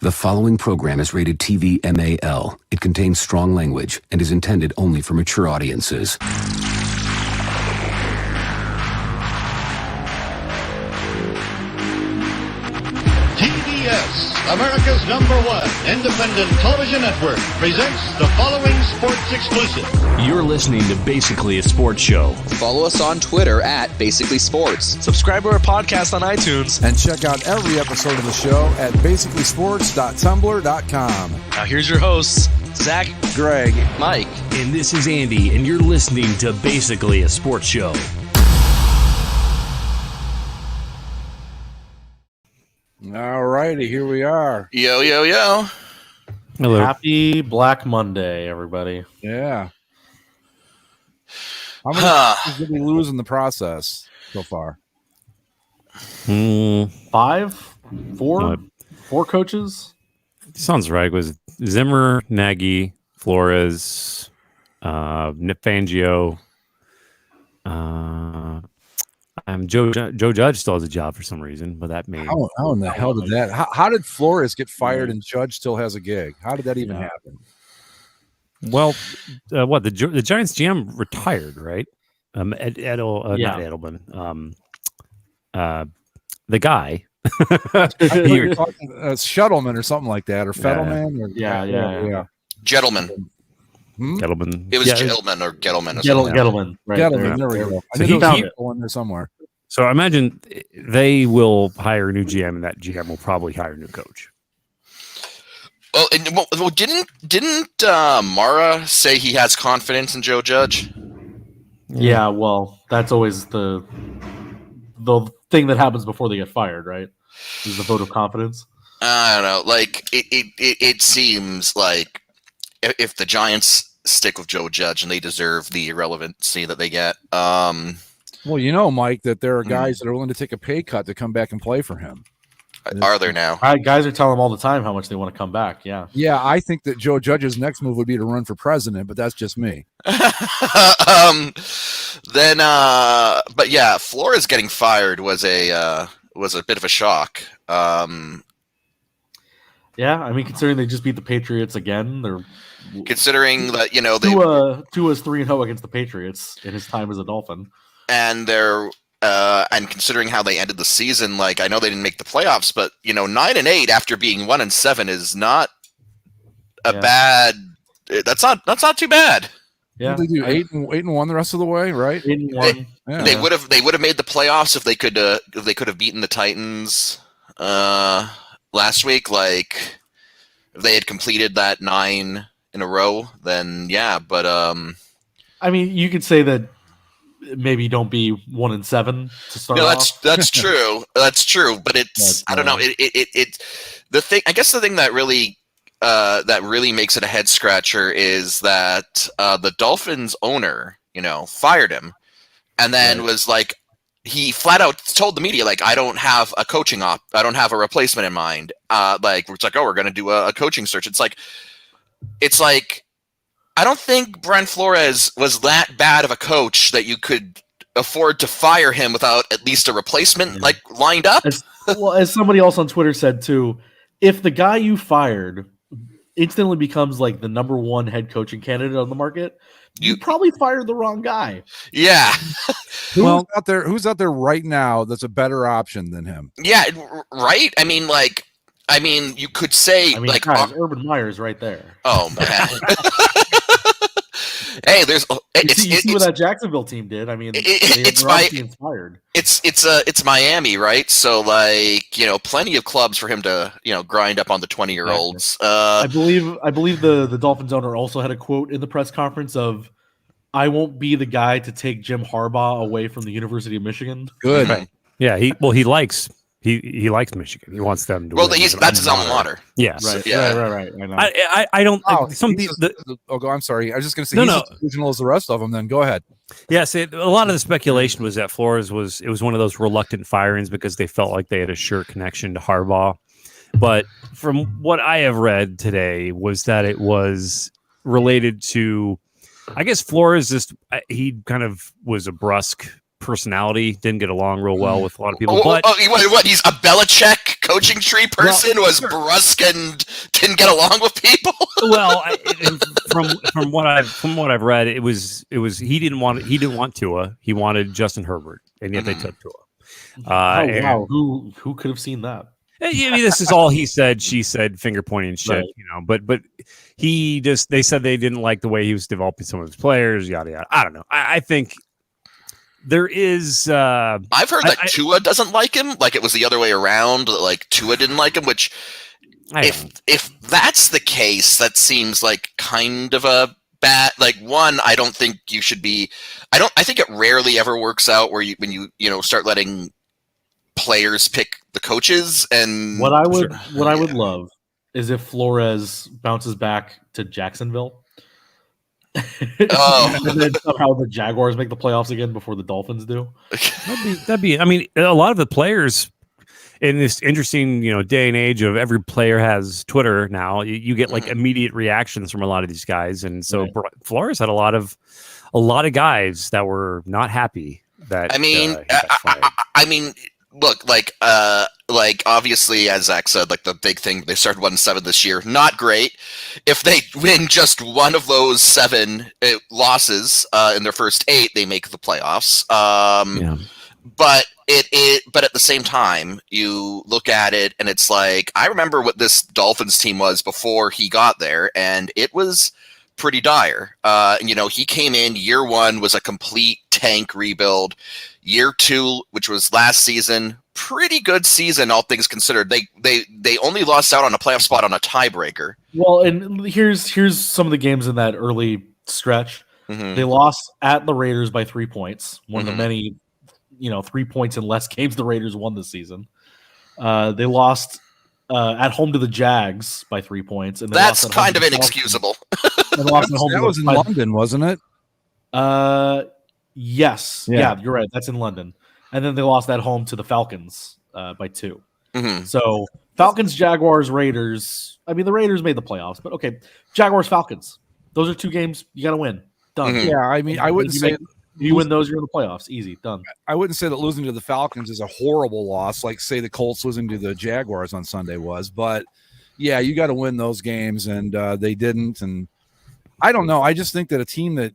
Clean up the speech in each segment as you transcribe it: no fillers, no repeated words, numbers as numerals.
The following program is rated TV MAL. It contains strong language and is intended only for mature audiences. TBS, America's #1 independent television network, presents the following sports exclusive. You're listening to Basically a Sports Show. Follow us on Twitter at Basically Sports. Subscribe to our podcast on iTunes. And check out every episode of the show at basicallysports.tumblr.com. Now here's your hosts, Zach, Greg, Mike. and this is Andy, and you're listening to Basically a Sports Show. All righty, here we are. Yo, yo, yo. Hello. Happy Black Monday, everybody. Yeah. How many coaches did we lose in the process so far? 5? 4? 4 coaches? Sounds right. It was Zimmer, Nagy, Flores, Nick Fangio. Joe Judge still has a job for some reason, but that may. How in the hell did that? How did Flores get fired and Judge still has a gig? How did that even happen? Well, the Giants GM retired, right? Not Edelman. The guy. Shuttleman or something like that, or Fettleman. Yeah. Gentleman. Gettleman. It was Gettleman or Gettleman. Or Gettleman. Right Gettleman. There we go. So he found one there somewhere. So I imagine they will hire a new GM, and that GM will probably hire a new coach. Well, didn't Mara say he has confidence in Joe Judge? Yeah, well, that's always the thing that happens before they get fired, right? Is the vote of confidence. I don't know. Like it seems like if the Giants stick with Joe Judge and they deserve the irrelevancy that they get. Well, you know, Mike, that there are guys that are willing to take a pay cut to come back and play for him. Are there now? Guys are telling them all the time how much they want to come back. Yeah. Yeah, I think that Joe Judge's next move would be to run for president, but that's just me. But yeah, Flores getting fired was a bit of a shock. Yeah, I mean, considering they just beat the Patriots again, they're considering that Tua's 3-0 against the Patriots in his time as a Dolphin, and they're and considering how they ended the season, like I know they didn't make the playoffs, but 9-8 after being 1-7 is not a bad. That's not too bad. Yeah, they do 8-1 the rest of the way, right? 8-1. They would have made the playoffs if they could have beaten the Titans last week. Like if they had completed that 9 in a row, then yeah. But I mean, you could say that maybe don't be 1-7 to start. No, off. that's true. That's true. But it's I don't know. It the thing. I guess the thing that really makes it a head scratcher is that the Dolphins owner, fired him, and then was like, he flat out told the media, like, I don't have a I don't have a replacement in mind. It's like, oh, we're going to do a coaching search. It's like, I don't think Brian Flores was that bad of a coach that you could afford to fire him without at least a replacement lined up. As somebody else on Twitter said too, if the guy you fired instantly becomes like the #1 head coaching candidate on the market, you probably fired the wrong guy. Yeah. Who's out there right now that's a better option than him? Yeah, right? I mean, you could say guys, Urban Meyer's right there. Oh man. Hey, you see what that Jacksonville team did. I mean, it's inspired. It's Miami, right? So plenty of clubs for him to grind up on the 20-year-olds. I believe the Dolphins owner also had a quote in the press conference of, "I won't be the guy to take Jim Harbaugh away from the University of Michigan." Good. Right. Yeah, he likes Michigan. He wants them to. Well, that's his alma mater. Yeah. Right. Yeah. Right. I know. I don't. I'm sorry. I was just going to say he's as original as the rest of them. Then go ahead. Yes, a lot of the speculation was that Flores was one of those reluctant firings because they felt like they had a sure connection to Harbaugh. But from what I have read today was that it was related to, I guess Flores he kind of was a brusque personality, didn't get along real well with a lot of people. What? He's a Belichick coaching tree person? Was brusque and didn't get along with people? Well, from what I've read, it was he didn't want Tua. He wanted Justin Herbert, and yet they took Tua. Wow, who could have seen that? I mean, this is all he said, she said, finger pointing shit, Right. you know. But they said they didn't like the way he was developing some of his players, yada yada. I don't know. I think there is. I've heard that Tua doesn't like him. Like it was the other way around. Like Tua didn't like him. Which, if that's the case, that seems like kind of a bad. Like one, I don't think you should be. I think it rarely ever works out where when you start letting players pick the coaches. And What I would love is if Flores bounces back to Jacksonville. Oh. And then somehow the Jaguars make the playoffs again before the Dolphins do. That'd be. I mean, a lot of the players in this interesting, day and age of every player has Twitter now. You get like immediate reactions from a lot of these guys, and so Flores had a lot of guys that were not happy. That he got fired. Look, like obviously, as Zach said, like the big thing, they started 1-7 this year. Not great. If they win just one of those 7 losses in their first 8, they make the playoffs. But but at the same time, you look at it and it's like, I remember what this Dolphins team was before he got there, and it was pretty dire. He came in, year 1 was a complete tank rebuild. Year 2, which was last season, pretty good season, all things considered. They only lost out on a playoff spot on a tiebreaker. Well, and here's some of the games in that early stretch. Mm-hmm. They lost at the Raiders by 3 points. One of the many, 3 points and less games the Raiders won this season. They lost at home to the Jags by 3 points, and that's kind of inexcusable. That was in London, wasn't it? Yes. Yeah, you're right. That's in London. And then they lost at home to the Falcons by 2. Mm-hmm. So Falcons, Jaguars, Raiders. I mean, the Raiders made the playoffs, but okay. Jaguars, Falcons. Those are 2 games you got to win. Done. Mm-hmm. Yeah, I mean, I wouldn't say you win those, you're in the playoffs. Easy. Done. I wouldn't say that losing to the Falcons is a horrible loss, like say the Colts losing to the Jaguars on Sunday was. But yeah, you got to win those games, and they didn't. And I don't know. I just think that a team that.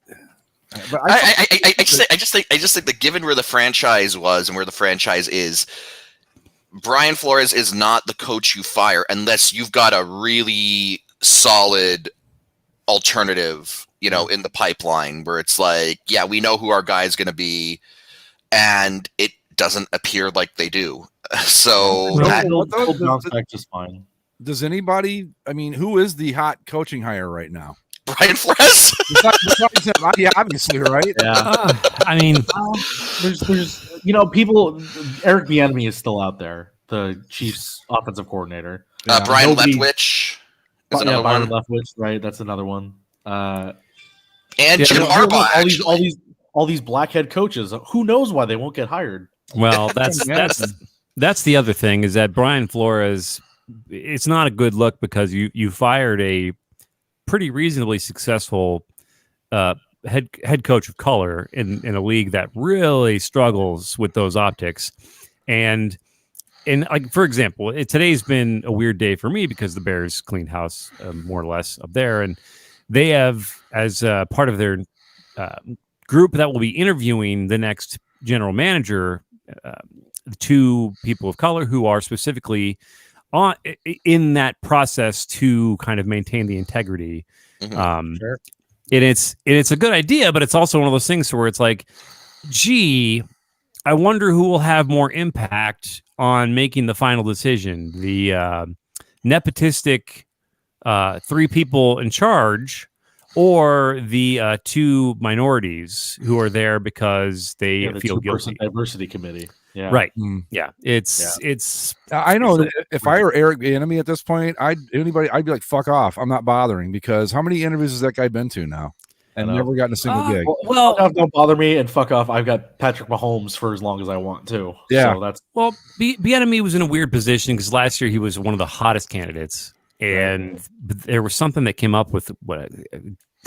But I just think that given where the franchise was and where the franchise is, Brian Flores is not the coach you fire unless you've got a really solid alternative, in the pipeline where it's like, yeah, we know who our guy is going to be, and it doesn't appear like they do. So He'll bounce back just fine. Does anybody? I mean, who is the hot coaching hire right now? Brian Flores. Besides him, yeah, obviously, right? Yeah. I mean, there's people. Eric Bieniemy is still out there, the Chiefs offensive coordinator. Brian Leftwich is another Byron one. Leftwich, right? That's another one. And Jim Harbaugh. All these blackhead coaches. Who knows why they won't get hired? well, that's the other thing is that Brian Flores. It's not a good look because you fired a pretty reasonably successful head coach of color in a league that really struggles with those optics. And like, for example, today's been a weird day for me because the Bears cleaned house more or less up there. And they have, as part of their group that will be interviewing the next general manager, 2 people of color who are specifically in that process to kind of maintain the integrity. Sure. And it's a good idea, but it's also one of those things where it's like, gee, I wonder who will have more impact on making the final decision. The nepotistic 3 people in charge, or the 2 minorities who are there because they feel guilty. Diversity committee. Yeah. Right. Yeah. It's. I know that if I were Eric Bieniemy at this point, I'd be like, fuck off. I'm not bothering, because how many interviews has that guy been to now and never gotten a single gig? Well, don't bother me, and fuck off. I've got Patrick Mahomes for as long as I want to. Yeah. So that's Bieniemy was in a weird position because last year he was one of the hottest candidates, and there was something that came up with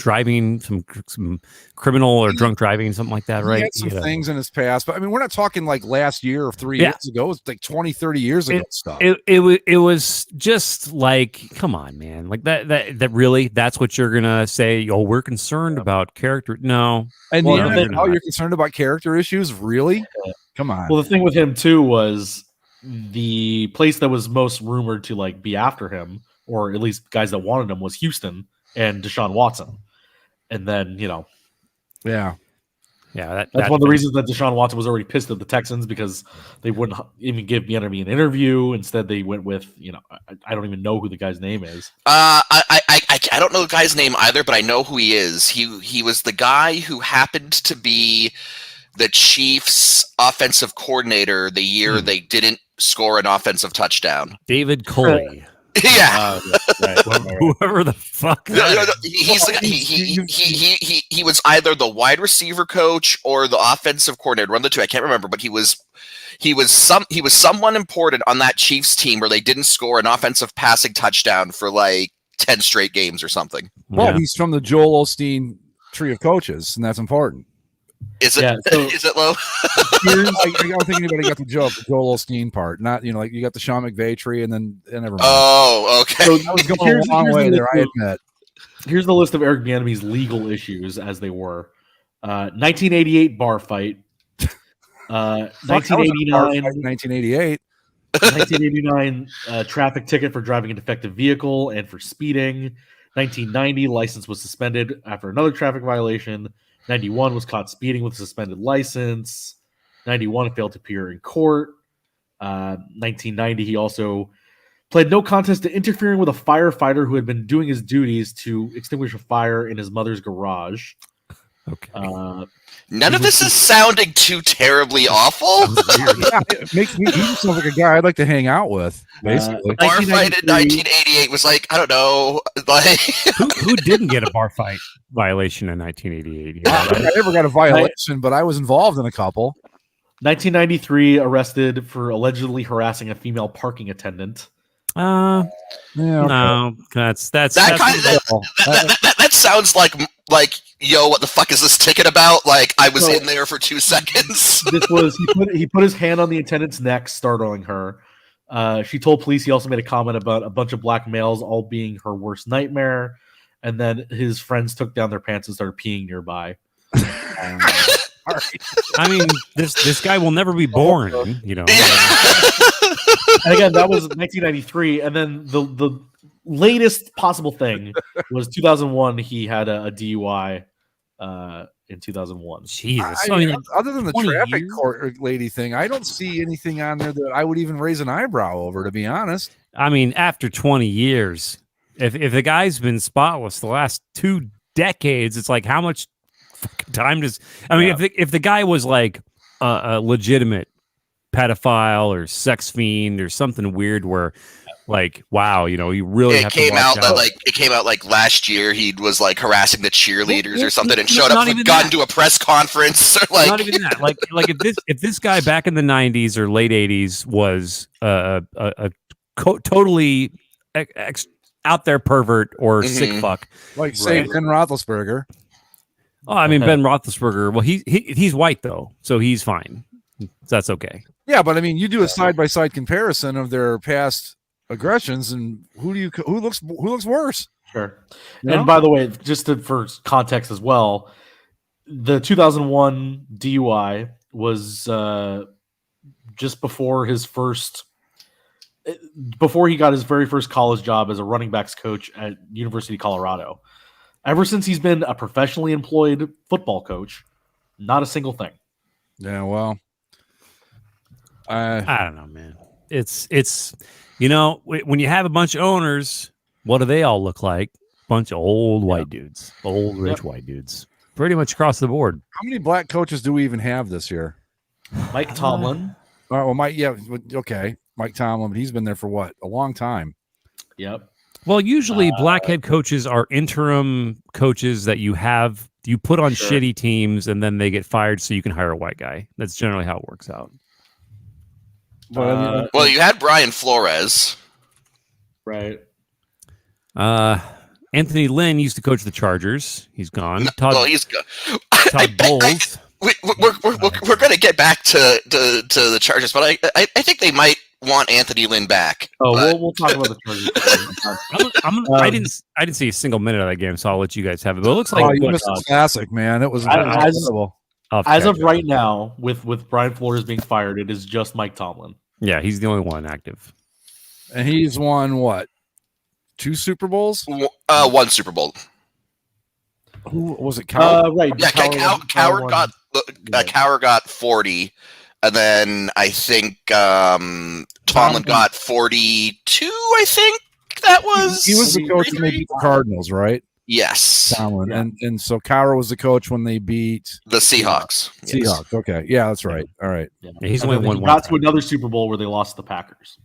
driving, some criminal or drunk driving, something like that, right? He had some things in his past, but I mean, we're not talking like last year or 3 years ago. It's like 20, 30 years ago stuff. It was just like, come on, man. Like that really, that's what you're gonna say? Oh, we're concerned about character. No. And you're concerned about character issues? Really? Come on. Well, the thing with him too was the place that was most rumored to like be after him, or at least guys that wanted him, was Houston and Deshaun Watson. And then, that's one of the reasons that Deshaun Watson was already pissed at the Texans, because they wouldn't even give Bieniemy an interview. Instead, they went with, I don't even know who the guy's name is. I don't know the guy's name either, but I know who he is. He was the guy who happened to be the Chiefs' offensive coordinator the year they didn't score an offensive touchdown. David Coley. Yeah, whoever the fuck. He's the guy, he was either the wide receiver coach or the offensive coordinator. One of the two, I can't remember, but he was someone important on that Chiefs team where they didn't score an offensive passing touchdown for like 10 straight games or something. Well, he's from the Joel Osteen tree of coaches, and that's important. Is it? Is it low? I don't think anybody got the joke, the Joel Osteen part. Not like you got the Sean McVay tree, and then never mind. Oh, okay. So I was going a long way there. I admit. Here's the list of Eric Bieniemy's legal issues as they were: 1988 bar fight, 1988. 1989 traffic ticket for driving a defective vehicle and for speeding. 1990 license was suspended after another traffic violation. 91 was caught speeding with a suspended license. 91 failed to appear in court. 1990 he also pled no contest to interfering with a firefighter who had been doing his duties to extinguish a fire in his mother's garage. Okay. None of this is sounding too terribly awful. It makes me sound like a guy I'd like to hang out with. Basically, bar fight in 1988 was like, I don't know, like who didn't get a bar fight violation in 1988? I never got a violation, but I was involved in a couple. 1993, arrested for allegedly harassing a female parking attendant. No, that's that sounds like yo, what the fuck is this ticket about? Like I was in there for 2 seconds. This was he put his hand on the attendant's neck, startling her. She told police he also made a comment about a bunch of black males all being her worst nightmare, and then his friends took down their pants and started peeing nearby. I mean, this guy will never be born, And again, that was 1993, and then the latest possible thing was 2001. He had a DUI in 2001. Jesus, other than the traffic court lady thing, I don't see anything on there that I would even raise an eyebrow over, to be honest. I mean, after 20 years, if the guy's been spotless the last 2 decades, it's like how much fucking time does? I mean, if the guy was like a legitimate pedophile or sex fiend or something weird, where like, wow, you really have came to watch out. It came out like last year. He was like harassing the cheerleaders or something, and showed up with a gun to a press conference. Or, like, not even that. Like if this guy back in the 90s or late 80s was a totally out there pervert or sick fuck, like say Ben Roethlisberger. Oh, I mean Ben Roethlisberger. Well, he's white though, so he's fine. So that's okay. Yeah, but I mean, you do a side by side comparison of their past aggressions, and who looks worse? Sure. And by the way, just for context as well, the 2001 DUI was just before he got his very first college job as a running backs coach at University of Colorado. Ever since he's been a professionally employed football coach, not a single thing. Yeah, well, I don't know, man. It's when you have a bunch of owners, what do they all look like? Bunch of old white dudes, old rich white dudes, pretty much across the board. How many black coaches do we even have this year? Mike Tomlin. All right, well, okay, Mike Tomlin, but he's been there for what, a long time. Yep. Well, usually black head coaches are interim coaches that you put on shitty teams and then they get fired so you can hire a white guy. That's generally how it works out. Well, you had Brian Flores. Right. Anthony Lynn used to coach the Chargers. He's gone. Well, he's Todd Bowles. We're going to get back to the Chargers, but I think they might want Anthony Lynn back. Oh, but... we'll talk about the Chargers. I didn't see a single minute of that game, so I'll let you guys have it. But it looks like you missed a classic, man. It was incredible. As of right now, with Brian Flores being fired, it is just Mike Tomlin. Yeah, he's the only one active. And he's won what? 2 Super Bowls? 1 Super Bowl. Who was it? Cowher? Right. Yeah, Cowher got 40, and then I think Tomlin got 42. I think that was. He was the coach when they beat the Cardinals, right? Yes. Tomlin, and so Cowher was the coach when they beat the Seahawks. Seahawks. Okay, yeah, that's right. All right. Yeah, he's only won one. Got to another Super Bowl where they lost to the Packers.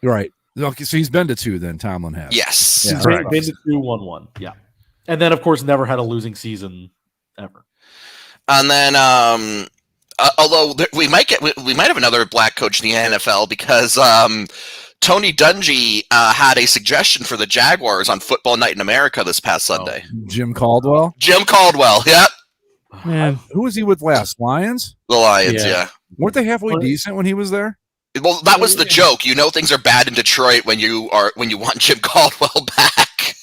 Right. Okay, so he's been to 2 then. Tomlin has. Yes. Yeah, Been to 2-1-1. Yeah. And then, of course, never had a losing season ever. And then, although we might have another black coach in the NFL because Tony Dungy had a suggestion for the Jaguars on Football Night in America this past Sunday. Jim Caldwell. Jim Caldwell. Yep. Man. Who was he with last? Lions. The Lions. Yeah. Weren't they halfway decent when he was there? Well, that was the joke. You know, things are bad in Detroit when you want Jim Caldwell back.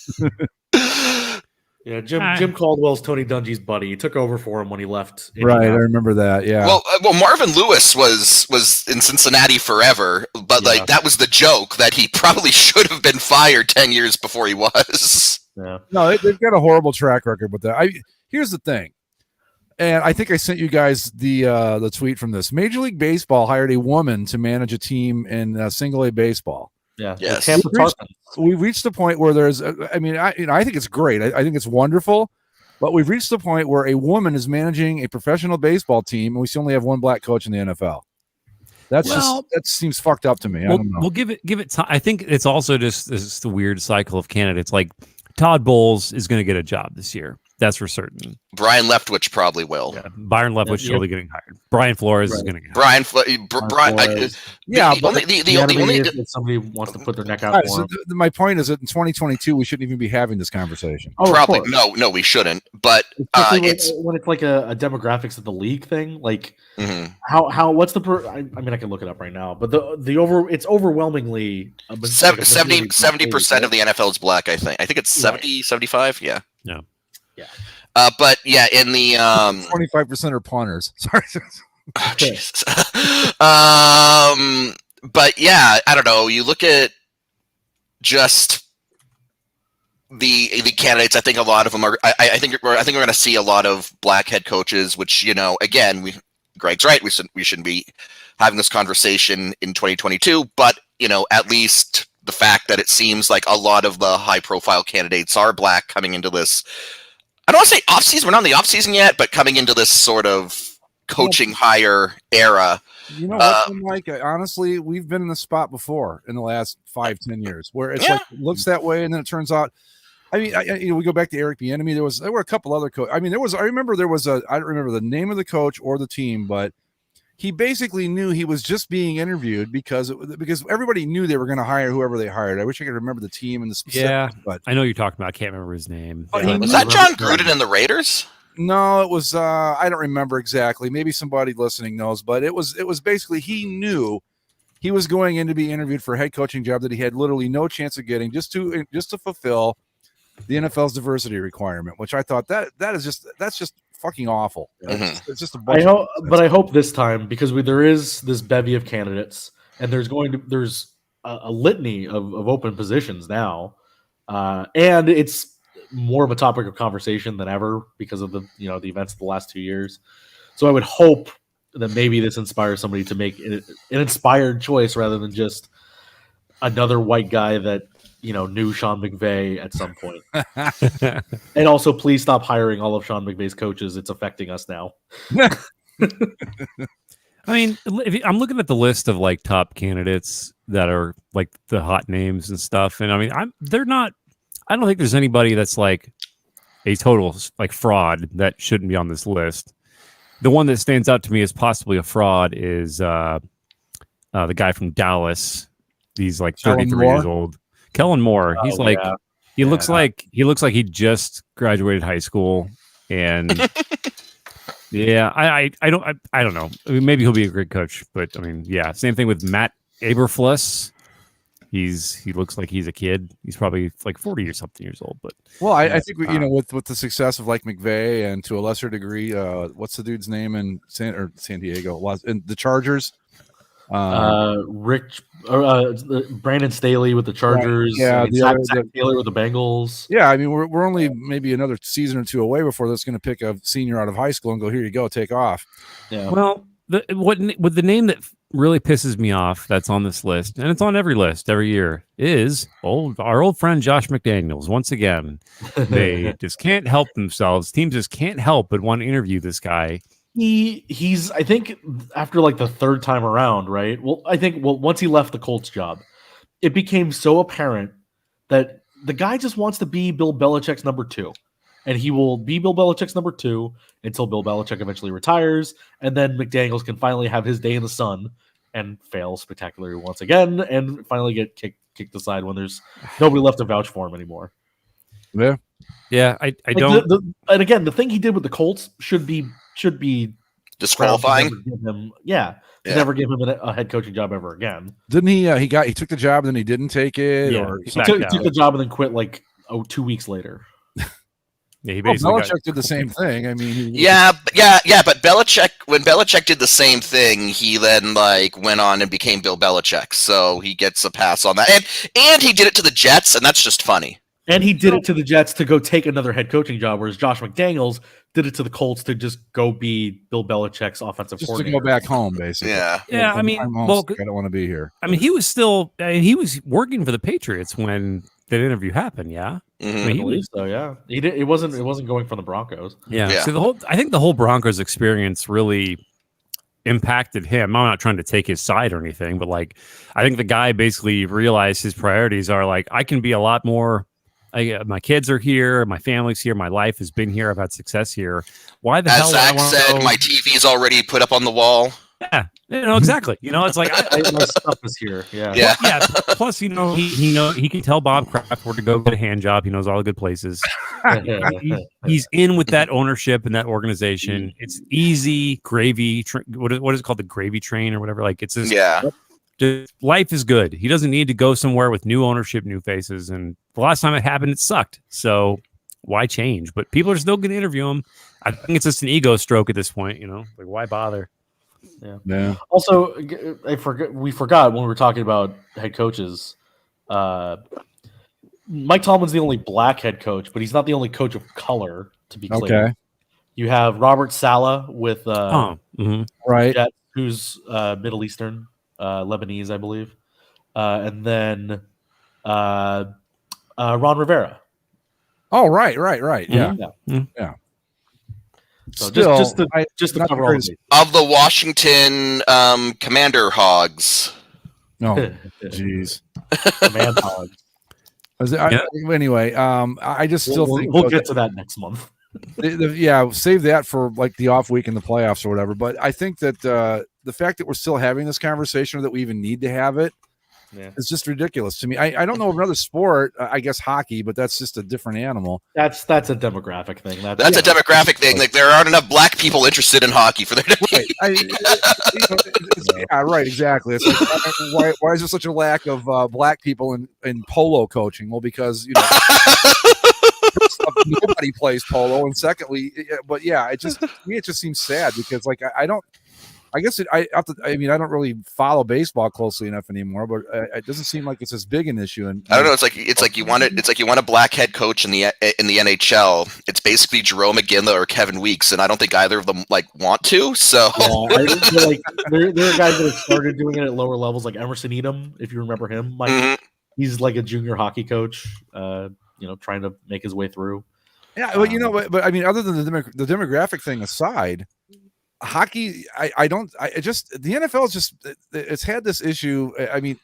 Yeah, Jim Caldwell's Tony Dungy's buddy. He took over for him when he left. Right, I remember that. Yeah. Well, Marvin Lewis was in Cincinnati forever, but like that was the joke that he probably should have been fired 10 years before he was. Yeah. No, they've got a horrible track record with that. Here's the thing, and I think I sent you guys the tweet from this. Major League Baseball hired a woman to manage a team in single A baseball. Yeah. Yes. We've reached the point where there's. I think it's great. I think it's wonderful, but we've reached the point where a woman is managing a professional baseball team, and we only have one black coach in the NFL. That seems fucked up to me. I don't know. We'll give it time. I think it's also just the weird cycle of candidates. Like Todd Bowles is going to get a job this year. That's for certain. Brian Leftwich probably will. Yeah. Byron Leftwich is surely getting hired. Brian Flores is going to get Brian hired. Flores. The only if somebody wants to put their neck out for him. My point is that in 2022 we shouldn't even be having this conversation. Oh, probably no, we shouldn't. But when it's like a demographics of the league thing, like how what's the I mean I can look it up right now, but it's overwhelmingly 70% of the NFL is black. I think it's 70, 75. Yeah. Yeah. But yeah, in the 25% are punters. Sorry. Oh, Jesus. But yeah, I don't know. You look at just the candidates. I think a lot of them are. I think we're going to see a lot of black head coaches. Which again, Greg's right. We shouldn't be having this conversation in 2022. But at least the fact that it seems like a lot of the high profile candidates are black coming into this. I don't want to say off season. We're not in the off season yet, but coming into this sort of coaching hire era. You know what, Mike? Honestly, we've been in this spot before in the last 5-10 years, where it's like it looks that way, and then it turns out. I mean, we go back to Eric Bieniemy. There were a couple other coaches. I mean, I remember there was I don't remember the name of the coach or the team, but he basically knew he was just being interviewed because everybody knew they were going to hire whoever they hired. I wish I could remember the team and the specifics, but I know you're talking about. I can't remember his name. Was that John Gruden and the Raiders? No, it was. I don't remember exactly. Maybe somebody listening knows, but it was basically he knew he was going in to be interviewed for a head coaching job that he had literally no chance of getting, just to fulfill the NFL's diversity requirement, which I thought that's just fucking awful. It's just a bunch. I hope this time, because there is this bevy of candidates, and there's a litany of open positions now, and it's more of a topic of conversation than ever because of the events of the last 2 years. So I would hope that maybe this inspires somebody to make an inspired choice rather than just another white guy that knew Sean McVay at some point. And also, please stop hiring all of Sean McVay's coaches. It's affecting us now. I mean, I'm looking at the list of like top candidates that are like the hot names and stuff, and I mean, I don't think there's anybody that's like a total like fraud that shouldn't be on this list. The one that stands out to me as possibly a fraud is the guy from Dallas. He's like 33 years old. Kellen Moore. He's He looks like he just graduated high school, and yeah, I don't know. I mean, maybe he'll be a great coach, but I mean, yeah, same thing with Matt Eberfluss. He looks like he's a kid. He's probably like 40 or something years old. But well, I think with the success of like McVay and to a lesser degree, what's the dude's name in San Diego? In the Chargers. Brandon Staley with the Chargers. Yeah, Zach Taylor with the Bengals. Yeah, I mean we're only maybe another season or two away before that's going to pick a senior out of high school and go, here you go, take off. Yeah. Well, with the name that really pisses me off that's on this list, and it's on every list every year, is our old friend Josh McDaniels. Once again, they just can't help themselves. Teams just can't help but want to interview this guy. He's I think after like the third time around, right? Well, once he left the Colts job, it became so apparent that the guy just wants to be Bill Belichick's number 2. And he will be Bill Belichick's number 2 until Bill Belichick eventually retires, and then McDaniels can finally have his day in the sun and fail spectacularly once again, and finally get kicked aside when there's nobody left to vouch for him anymore. Yeah, I Like don't. And again, the thing he did with the Colts should be Disqualifying. Never give him a head coaching job ever again. didn't he? He took the job, then he didn't take it, Yeah, or he He took the job and then quit like 2 weeks later. Yeah, he basically Belichick did the same thing. I mean, But when Belichick did the same thing, he then like went on and became Bill Belichick, so he gets a pass on that. And he did it to the Jets, and that's just funny. And he did it to the Jets to go take another head coaching job, whereas Josh McDaniels did it to the Colts to just go be Bill Belichick's offensive just to coordinator. go back home, basically. Yeah. Yeah, I mean, I don't want to be here. I mean, he was working for the Patriots when that interview happened. Yeah, Mhm. I mean, I believe so. Yeah, he did. It wasn't going from the Broncos. yeah. Yeah. So I think the whole Broncos experience really impacted him. I'm not trying to take his side or anything, but like, I think the guy basically realized his priorities are like, I can be a lot more. My kids are here, my family's here, my life has been here, I've had success here. Why the hell? As would I Zach wanna said, go- my TV's already put up on the wall. Yeah, exactly. It's like My stuff is here. Yeah. Yeah. yeah. Plus, he can tell Bob Kraft where to go get a hand job. He knows all the good places. He's in with that ownership and that organization. It's easy gravy. What is it called? The gravy train or whatever. Like it's just, Yeah. just life is good. He doesn't need to go somewhere with new ownership, new faces. And the last time it happened, it sucked. So why change? But people are still going to interview him. I think it's just an ego stroke at this point. Like why bother? Yeah. Also, we forgot when we were talking about head coaches. Mike Tomlin's the only black head coach, but he's not the only coach of color. To be clear, Okay. You have Robert Saleh with Right. Jets, who's Middle Eastern, Lebanese, I believe, and then Ron Rivera. Oh, right. Yeah. Yeah. So Still, just to not cover the all greatest- the Of the Washington Commander Hogs. No. bases. Jeez. Man hogs. Anyway, I just still think We'll get to that next month. save that for like the off week in the playoffs or whatever. But I think that the fact that we're still having this conversation or that we even need to have it is just ridiculous to me. I don't know of another sport, I guess hockey, but that's just a different animal. That's a demographic thing. That's a demographic thing. Like there aren't enough black people interested in hockey for there to be. Right. Right, exactly. It's like, why is there such a lack of black people in polo coaching? Well, because first off, nobody plays polo, and secondly, but yeah, it just seems sad because like I don't. I guess I don't really follow baseball closely enough anymore, but it doesn't seem like it's as big an issue. And I don't know. It's like you want a black head coach in the NHL. It's basically Jerome McGinley or Kevin Weeks, and I don't think either of them like want to. So I feel like there are guys that have started doing it at lower levels, like Emerson Edom, if you remember him. Like he's like a junior hockey coach, trying to make his way through. Yeah, well, but I mean, other than the demographic thing aside, hockey, the NFL is just, it's had this issue. I mean,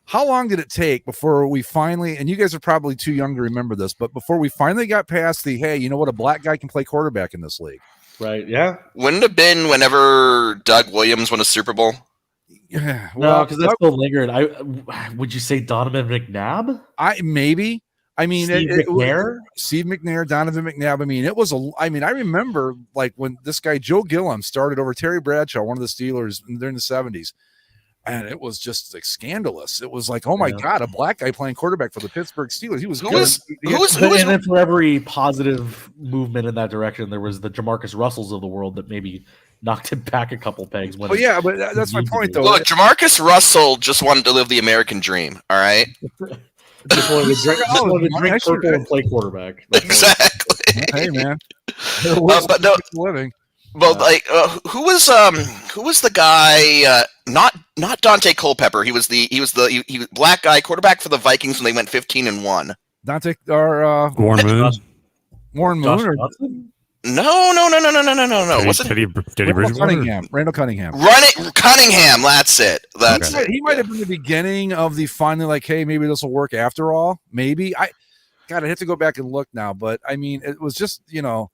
how long did it take before we finally, and you guys are probably too young to remember this, but before we finally got past hey, you know what, a black guy can play quarterback in this league. Right. Yeah. Wouldn't it have been whenever Doug Williams won a Super Bowl? Yeah. No, because that still lingered. Would you say Donovan McNabb? Maybe. I mean, Steve McNair? Steve McNair, Donovan McNabb. I mean, it was I remember like when this guy Joe Gillum started over Terry Bradshaw, one of the Steelers during the 70s. And it was just like scandalous. It was like, oh my God, a black guy playing quarterback for the Pittsburgh Steelers. He was And then for every positive movement in that direction, there was the Jamarcus Russells of the world that maybe knocked it back a couple pegs. But that's my point, though. Look, Jamarcus Russell just wanted to live the American dream. All right. Just wanted to drink purple and play quarterback. Exactly. Hey man. But no. Living. Well, like who was the guy? Not Dante Culpepper. He was the black guy quarterback for the Vikings when they went 15-1. Dante or Warren Moon. Warren Moon or No. What's it? Teddy Bridgewater? Randall Cunningham. Cunningham. That's it. He might have been the beginning of the finally like, hey, maybe this will work after all. Maybe I have to go back and look now, but I mean, it was just you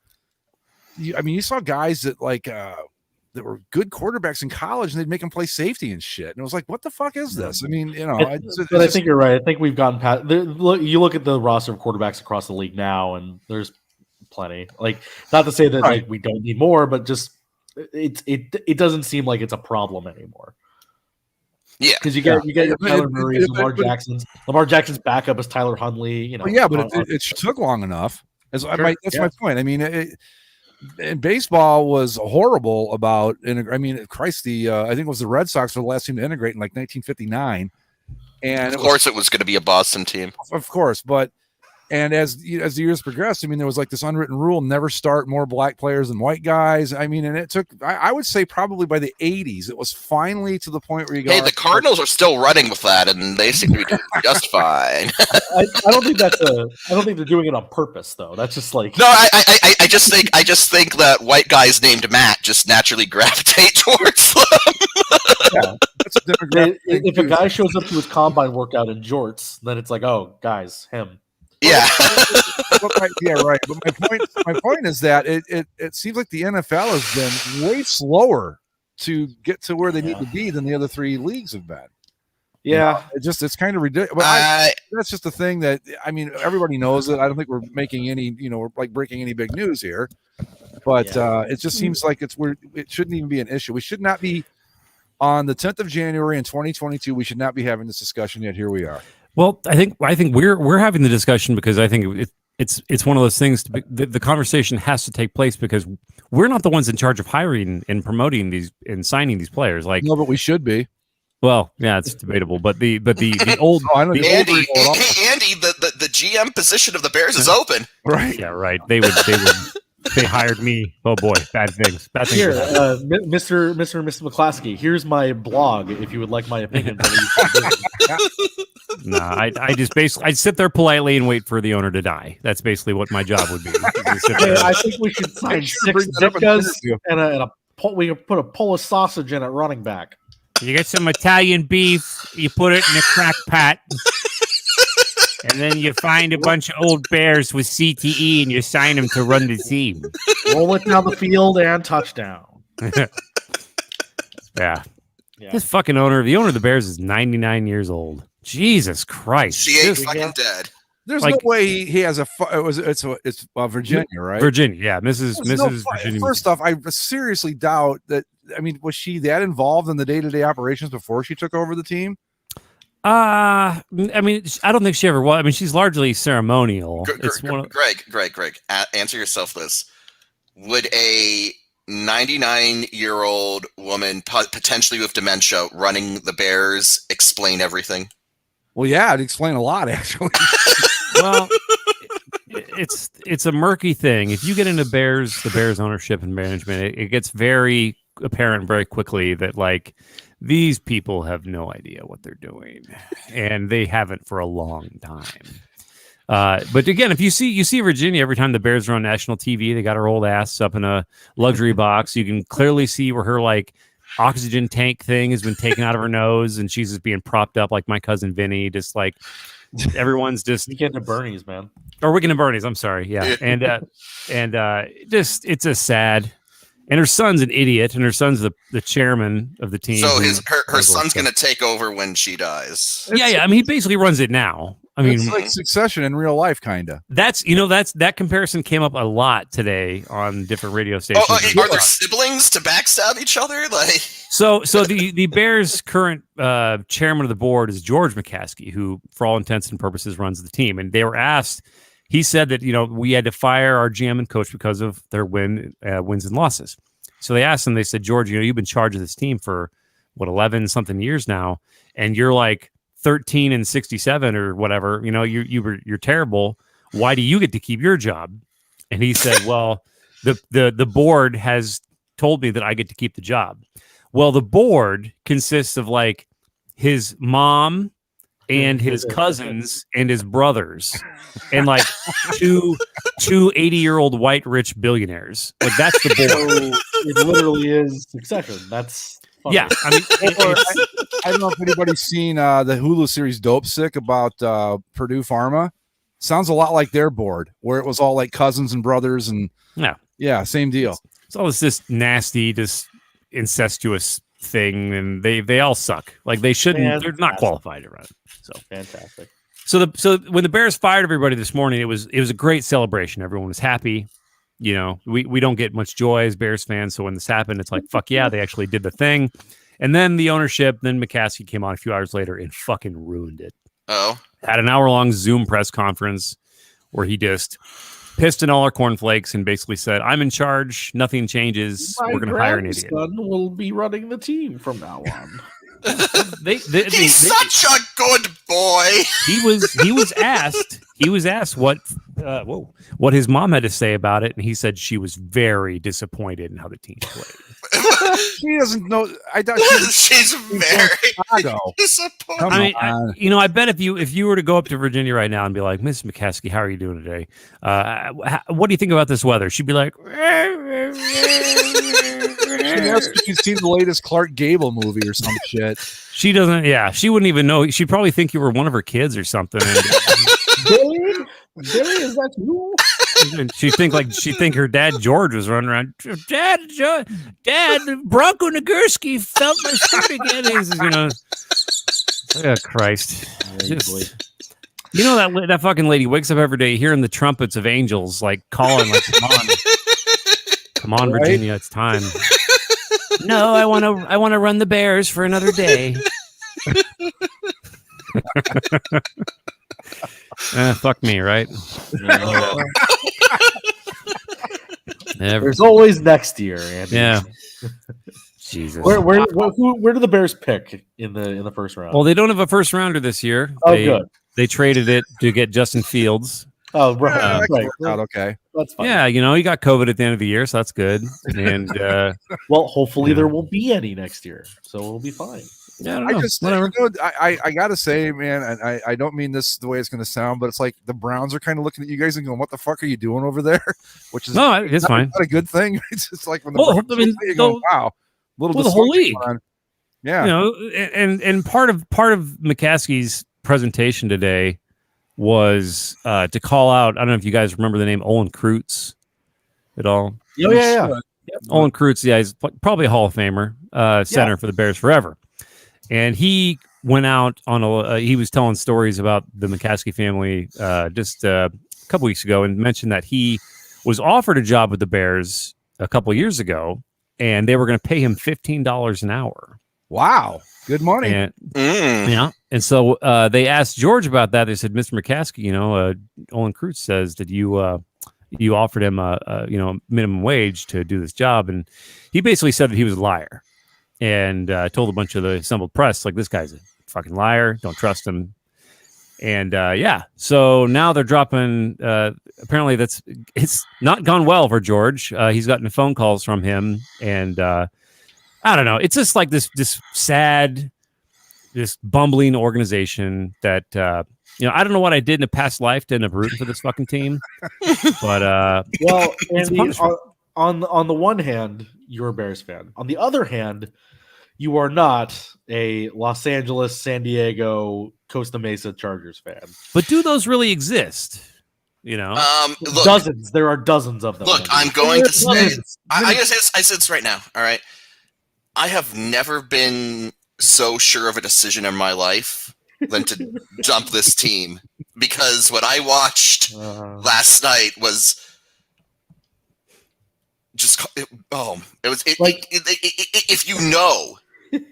saw guys that like that were good quarterbacks in college, and they'd make them play safety and shit. And it was like, what the fuck is this? I mean, I think you're right. I think we've gotten past. You look at the roster of quarterbacks across the league now, and there's plenty. Like, not to say that like we don't need more, but just it doesn't seem like it's a problem anymore. Yeah, because you get your Tyler Murray's, Lamar Jackson's backup is Tyler Huntley. It took long enough. That's my point. I mean, and baseball was horrible about. I mean, Christ, I think it was the Red Sox were the last team to integrate in like 1959, and of course it was going to be a Boston team, of course, but. And as the years progressed, I mean, there was like this unwritten rule: never start more black players than white guys. I mean, and it took, I would say, probably by the 80s, it was finally to the point where you go. Hey, the Cardinals are still running with that, and they seem to be doing just fine. I don't think I don't think they're doing it on purpose, though. That's just like no. I just think that white guys named Matt just naturally gravitate towards them. Yeah, that's a demographic. If a guy shows up to his combine workout in jorts, then it's like, oh, guys, him. Yeah. Yeah, right. But my point is that it seems like the NFL has been way slower to get to where they need to be than the other three leagues have been. Yeah, it's kind of ridiculous. That's just the thing that I mean, everybody knows it. I don't think we're making any, we're like breaking any big news here. But it just seems like it shouldn't even be an issue. We should not be on the 10th of January in 2022. We should not be having this discussion yet. Here we are. Well, I think we're having the discussion because I think it's one of those things. The conversation has to take place because we're not the ones in charge of hiring and promoting these and signing these players. Like, no, but we should be. Well, yeah, it's debatable, but the old Andy, the GM position of the Bears is open. Right. Yeah, right. They hired me. Oh boy, bad things. Here, Mr. McClaskey, here's my blog. If you would like my opinion. I just basically I'd sit there politely and wait for the owner to die. That's basically what my job would be. I think we should sign 6 Dickas and we can put a Polish sausage in at running back. You get some Italian beef, you put it in a crack pot, and then you find a bunch of old Bears with CTE and you sign them to run the team. Roll it down the field and touchdown. Yeah. This fucking the owner of the Bears is 99 years old. Jesus Christ. She ain't fucking dead. There's no way he has it's Virginia, right? Virginia, yeah. Mrs. Virginia. First off, I seriously doubt that. I mean, was she that involved in the day-to-day operations before she took over the team? I mean, I don't think she ever was. I mean, she's largely ceremonial. Greg, answer yourself this. Would a 99-year-old woman potentially with dementia running the Bears explain everything? Well, yeah, it'd explain a lot, actually. Well, it's a murky thing. If you get into the Bears ownership and management, it gets very apparent very quickly that like these people have no idea what they're doing, and they haven't for a long time. But again, if you see Virginia every time the Bears are on national TV, they got her old ass up in a luxury box. You can clearly see where her like oxygen tank thing has been taken out of her nose, and she's just being propped up like my cousin Vinny. Just like everyone's just Weekend at Bernie's, man. Or Weekend at Bernie's. I'm sorry, yeah, and just it's a sad. And her son's an idiot, and her son's the chairman of the team. So who- her son's going to take over when she dies. yeah. I mean, he basically runs it now. I mean, It's like Succession in real life, kind of. that comparison came up a lot today on different radio stations. Are there siblings to backstab each other? Like, So the Bears' current chairman of the board is George McCaskey, who, for all intents and purposes, runs the team. And they were asked. He said that we had to fire our GM and coach because of their wins and losses. So they asked him. They said, George, you've been in charge of this team for 11 something years now, and you're like 13-67 or whatever. You're terrible. Why do you get to keep your job? And he said, well, the board has told me that I get to keep the job. Well, the board consists of like his mom and his cousins and his brothers and like two 80-year-old white rich billionaires. Like that's the board. So it literally is Succession. That's funny. Yeah. I mean, I don't know if anybody's seen the Hulu series Dope Sick about Purdue Pharma. Sounds a lot like their board, where it was all like cousins and brothers, and yeah, same deal. It's all this nasty, just incestuous thing, and they all suck. Like they shouldn't. They're not qualified to run it. So fantastic. So when the Bears fired everybody this morning, it was a great celebration. Everyone was happy. We don't get much joy as Bears fans, so when this happened, it's like fuck yeah, they actually did the thing. And then the ownership, then McCaskey came on a few hours later and fucking ruined it. oh, Had an hour-long Zoom press conference where he just pissed in all our cornflakes and basically said, I'm in charge. Nothing changes. We're going to hire an idiot. My grandson will be running the team from now on. he's such a good boy. He was asked what his mom had to say about it, and he said she was very disappointed in how the team played. She doesn't know. I thought She's very Chicago. disappointed. I mean, I bet if you were to go up to Virginia right now and be like, Miss McCaskey, how are you doing today? What do you think about this weather? She'd be like, She'd ask if you've seen the latest Clark Gable movie or some shit. she doesn't. Yeah, she wouldn't even know. She'd probably think you were one of her kids or something. Billy, is that you? She'd think her dad George was running around. Dad, Bronco Nagurski felt my skirt again. Oh Christ! That fucking lady wakes up every day hearing the trumpets of angels like calling, like, come on, right? Virginia, it's time. No, I want to run the Bears for another day. Fuck me, right? There's always next year, Andy. Yeah. Jesus. Where do the Bears pick in the first round? Well, they don't have a first rounder this year. Good. They traded it to get Justin Fields. Oh, right. Okay. That's fine. Yeah, he got COVID at the end of the year, so that's good. And well, hopefully there won't be any next year, so it'll be fine. Yeah, I don't know. Whatever. I gotta say, man, and I don't mean this the way it's gonna sound, but it's like the Browns are kind of looking at you guys and going, "What the fuck are you doing over there?" Which is it's fine. Not a good thing. It's just like when the Browns you're going, "Wow, little the whole league." Yeah, and part of McCaskey's presentation today was to call out. I don't know if you guys remember the name Olin Kreutz at all. Oh yeah. Olin Kreutz, he's probably a Hall of Famer, center for the Bears forever. And he went out on he was telling stories about the McCaskey family just a couple weeks ago and mentioned that he was offered a job with the Bears a couple years ago, and they were going to pay him $15 an hour. Wow. Good money. And, yeah. And so they asked George about that. They said, Mr. McCaskey, Olin Kreutz says that you offered him a minimum wage to do this job. And he basically said that he was a liar and told a bunch of the assembled press, like, this guy's a fucking liar. Don't trust him. And so now they're dropping. Apparently, it's not gone well for George. He's gotten phone calls from him, and I don't know. It's just like this sad, this bumbling organization that I don't know what I did in a past life to end up rooting for this fucking team. But well, Andy, on the one hand, you're a Bears fan. On the other hand, you are not a Los Angeles, San Diego, Costa Mesa Chargers fan. But do those really exist? You know, Look, Dozens. There are dozens of them. look, Andy. I'm going to say, Dozens. I guess I said this right now. All right, I have never been so sure of a decision in my life than to dump this team, because what I watched last night was just it was Like-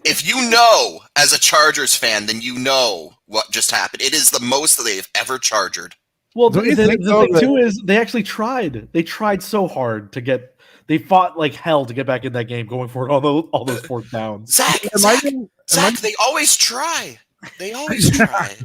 if you know as a Chargers fan, then you know what just happened. It is the most that they've ever chargered. Well, Don't the you think, though, thing that- too is they actually tried. They tried so hard to get. They fought like hell to get back in that game, going for it all those fourth downs. Zach, they always try. They always try.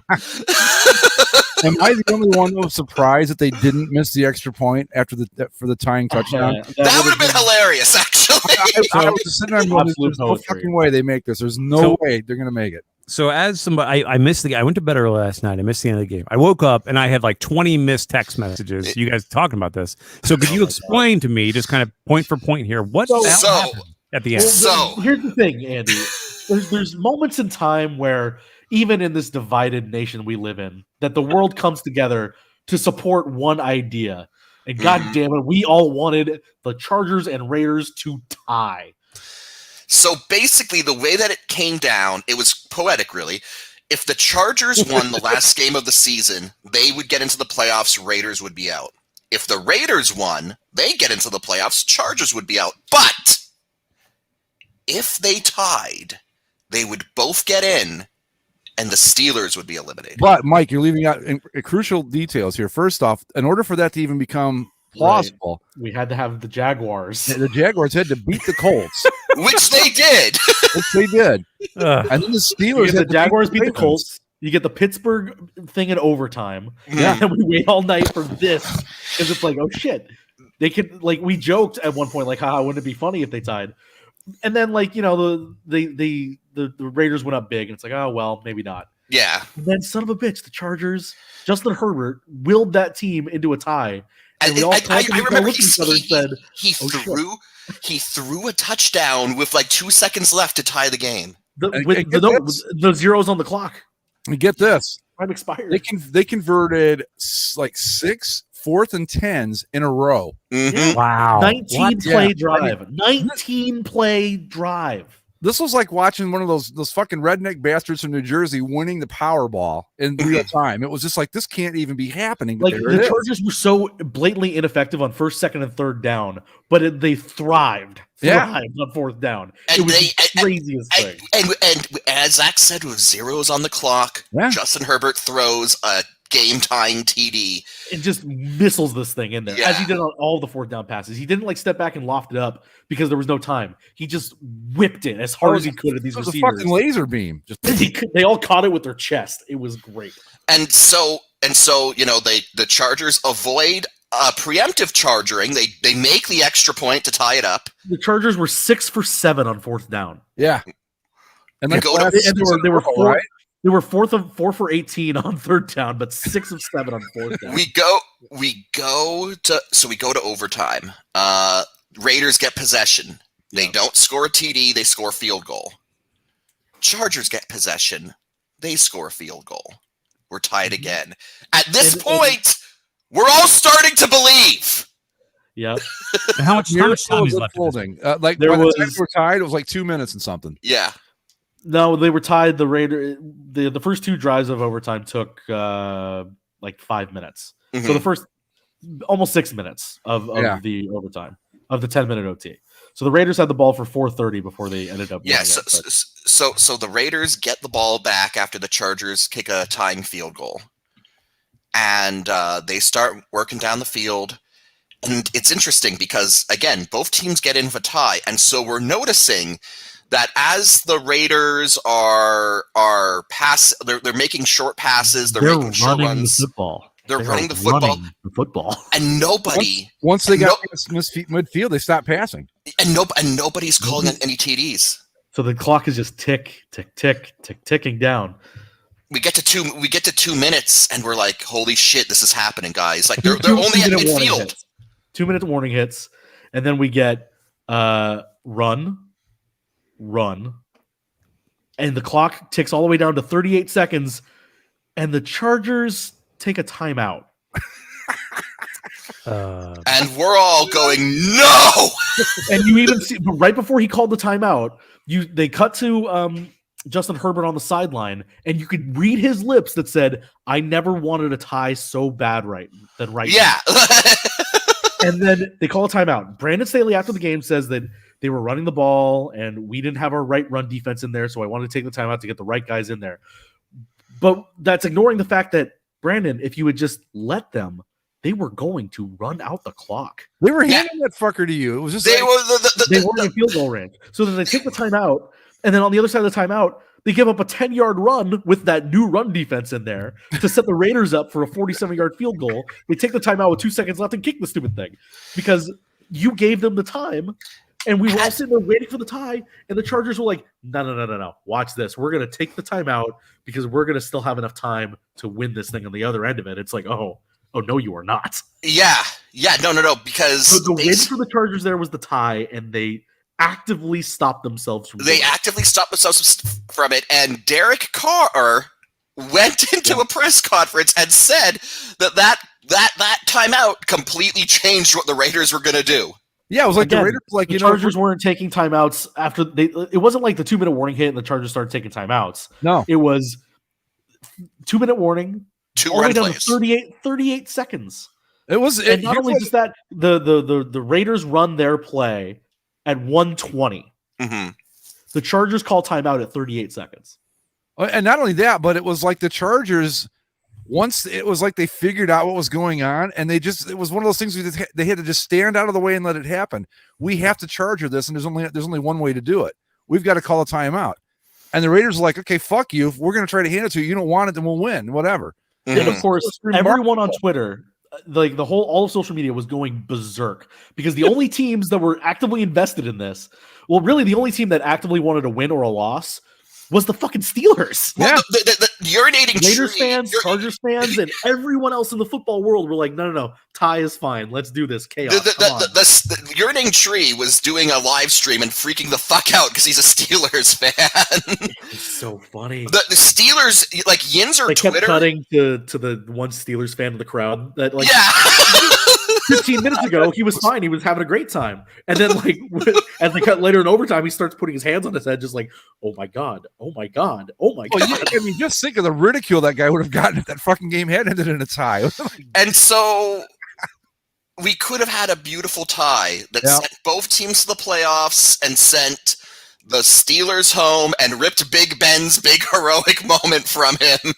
Am I the only one that was surprised that they didn't miss the extra point after for the tying touchdown? That would have been hilarious, actually. I was just sitting there going, Absolute there's no poetry. fucking way they make this. There's no So- way they're going to make it. so as somebody, I missed I went to bed early last night. I missed the end of the game. I woke up and I had like 20 missed text messages. You guys talking about this? So could you explain to me, just kind of point for point here, what the hell So- happened at the end? So- Here's the thing, Andy. There's moments in time where even in this divided nation we live in, that the world comes together to support one idea. And God damn it, we all wanted the Chargers and Raiders to tie. So basically, the way that it came down, it was poetic, really. If the Chargers won the last game of the season, they would get into the playoffs, Raiders would be out. If the Raiders won, they get into the playoffs, Chargers would be out. But if they tied, they would both get in, and the Steelers would be eliminated. But Mike, you're leaving out crucial details here. First off, in order for that to even become plausible, We had to have the Jaguars. the Jaguars had to beat the Colts, Which they did. which they did, Ugh. and then the You Steelers get the had to Jaguars beat the Ravens. Colts. You get the Pittsburgh thing in overtime. Yeah. And we wait all night for this because it's like, oh shit. They could like we joked at one point, like, haha, wouldn't it be funny if they tied? And then like, the Raiders went up big, and it's like, oh well, maybe not. Yeah. And then son of a bitch, the Chargers, Justin Herbert willed that team into a tie. And we all I collectively remember looked at each other and said, he "Oh, shit." he threw a touchdown with like 2 seconds left to tie the game. Get this. the zeros on the clock. And get this, Time expired. they converted like 6 4th and 10s in a row. Mhm. Wow. 19 What? play Yeah. drive. 19 play drive. This was like watching one of those fucking redneck bastards from New Jersey winning the Powerball in real time. It was just like, this can't even be happening. But Like there the it is. Chargers were so blatantly ineffective on first, second, and third down, but they thrived Yeah. on fourth down. And it was they- the craziest thing. And as Zach said, with zeros on the clock, Yeah. Justin Herbert throws a game-tying TD. It just missiles this thing in there, as he Yeah. did on all the fourth down passes. He didn't like step back and loft it up because there was no time. He just whipped it as hard as he could at these It was a receivers. fucking laser beam. Just They all caught it with their chest. It was great. And so the Chargers avoid preemptive charging. They make the extra point to tie it up. The Chargers were 6 for 7 on fourth down. yeah. And You then go to- They were four, four, right? They were 4 for 18 on third down, but 6 of 7 on fourth down. We go to overtime. Raiders get possession. They don't score a TD, they score a field goal. Chargers get possession. They score a field goal. We're tied again. At this point, we're all starting to believe. Yep. How much time is Miracle left? of this? unfolding. Like There by the time was- they were tied, it was like 2 minutes and something. Yeah. No, they were tied. The Raider, the first 2 drives of overtime took like 5 minutes. So Mhm. the first almost 6 minutes of Yeah. the overtime of the 10-minute OT. So the Raiders had the ball for 4:30 before they ended up. Yeah, winning so, it, but- so the Raiders get the ball back after the Chargers kick a tying field goal. And they start working down the field. And it's interesting because, again, both teams get in for tie. And so we're noticing that as the Raiders are they're making short passes, they're making short running runs, the football. they're They running are the football, running the football. and nobody Once they And got past midfield, they stopped passing. and nobody's calling any TDs. So the clock is just ticking down. We get to 2 minutes and we're like, holy shit, this is happening, guys. Like they're only at 2-minute warning midfield. hits. 2-minute warning hits, and then we get run, and the clock ticks all the way down to 38 seconds, and the Chargers take a timeout. And we're all going, no! And you even see right before he called the timeout, they cut to Justin Herbert on the sideline, and you could read his lips that said, "I never wanted a tie so bad right Yeah. now." And then they call a timeout. Brandon Staley after the game says that they were running the ball and we didn't have our right run defense in there, so I wanted to take the timeout to get the right guys in there. But that's ignoring the fact that, Brandon, if you had just let them, they were going to run out the clock. They were handing that fucker to you. It was just They like, were They weren't in field goal range. So then they take the timeout, and then on the other side of the timeout, they give up a 10-yard run with that new run defense in there to set the Raiders up for a 47-yard field goal. They take the timeout with 2 seconds left and kick the stupid thing because you gave them the time, and we were all sitting there waiting for the tie, and the Chargers were like, no. Watch this. We're going to take the timeout because we're going to still have enough time to win this thing on the other end of it. It's like, oh, no, you are not. Yeah, no, because So the win for the Chargers there was the tie, and they actively stopped themselves from doing it. actively stopped themselves from it, and Derek Carr went into a press conference and said that timeout completely changed what the Raiders were going to do. yeah, it was like Again, the Raiders, like the Chargers weren't taking timeouts after they. It wasn't like the 2-minute warning hit and the Chargers started taking timeouts. No, It was 2-minute warning, Two all the way run down plays. to 38 seconds. it was. And not only just that, the Raiders run their play at 1:20. Mm-hmm. The Chargers call timeout at 38 seconds. And not only that, but it was like the Chargers. Once it was like they figured out what was going on, and it was one of those things they had to just stand out of the way and let it happen. We have to Charger this, and there's only one way to do it. We've got to call a timeout. And the Raiders are like, okay, fuck you. If we're going to try to hand it to you, you don't want it, then we'll win, whatever. Mm-hmm. And of course, It's remarkable. everyone on Twitter, like all of social media was going berserk because the only teams that were actively invested in this, well, really the only team that actively wanted a win or a loss was the fucking Steelers. Well, the urinating Raiders tree, fans, Chargers fans, and everyone else in the football world were like, no, tie is fine. Let's do this. Chaos. Come on. the urinating tree was doing a live stream and freaking the fuck out because he's a Steelers fan. It's so funny. The Steelers, like Yinzer They kept Twitter. cutting to the one Steelers fan in the crowd that like Yeah. 15 minutes ago he was fine, he was having a great time, and then like as they cut later in overtime, he starts putting his hands on his head, just like, oh my god. Well, I mean, just think of the ridicule that guy would have gotten if that fucking game had ended in a tie. And so we could have had a beautiful tie that Yeah. sent both teams to the playoffs and sent the Steelers home and ripped Big Ben's big heroic moment from him.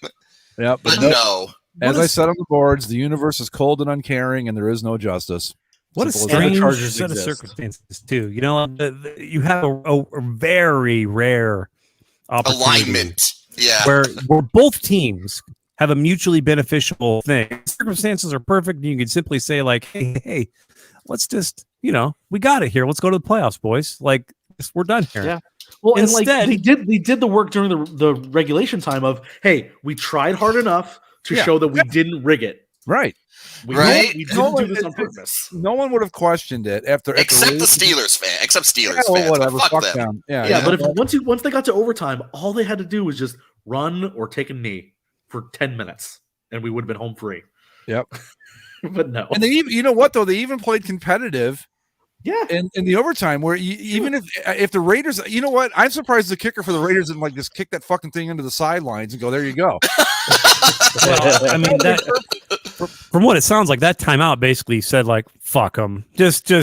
Yeah, But no. As I said on the boards, the universe is cold and uncaring, and there is no justice. What a Simple as that. strange Chargers set of exist. circumstances, too. You know, you have a very rare opportunity Alignment. Yeah. where both teams have a mutually beneficial thing. Circumstances are perfect, and you can simply say, like, hey, let's just, we got it here. Let's go to the playoffs, boys. Like, we're done here. Yeah. Well, Instead- and like they did the work during the regulation time of, hey, we tried hard enough to show that we didn't rig it. Right. We Right. didn't do this on purpose. No one would have questioned it after Except the Raiders- Steelers fan. Except Steelers Yeah, well, fans. whatever. But fuck Fuck them. them. Yeah, Yeah, but if once they got to overtime, all they had to do was just run or take a knee for 10 minutes, and we would have been home free. Yep. But no. And they even, you know what though? They even played competitive. Yeah. In the overtime, where even if the Raiders, you know what? I'm surprised the kicker for the Raiders didn't like just kick that fucking thing into the sidelines and go, there you go. Well, I mean, from what it sounds like, that timeout basically said, like, fuck them. Just go.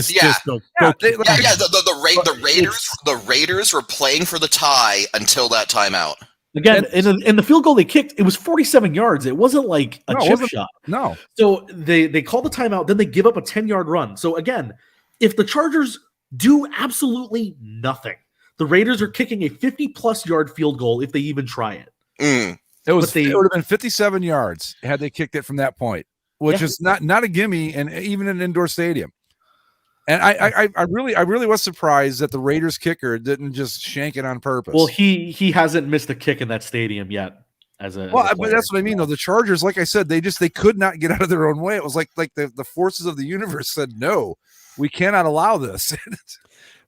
Yeah, they- Yeah. The Raiders were playing for the tie until that timeout. Again, in the field goal they kicked, it was 47 yards. It wasn't like a No, it chip wasn't. shot. No. So they call the timeout, then they give up a 10-yard run. So again, if the Chargers do absolutely nothing, the Raiders are kicking a 50-plus yard field goal if they even try it. Mm. It would But they- have been 57 yards had they kicked it from that point, which Yeah. is not a gimme, and even in an indoor stadium. And I really was surprised that the Raiders kicker didn't just shank it on purpose. Well, he hasn't missed a kick in that stadium yet. But that's what I mean, though. The Chargers, like I said, they could not get out of their own way. It was like the forces of the universe said, no, we cannot allow this.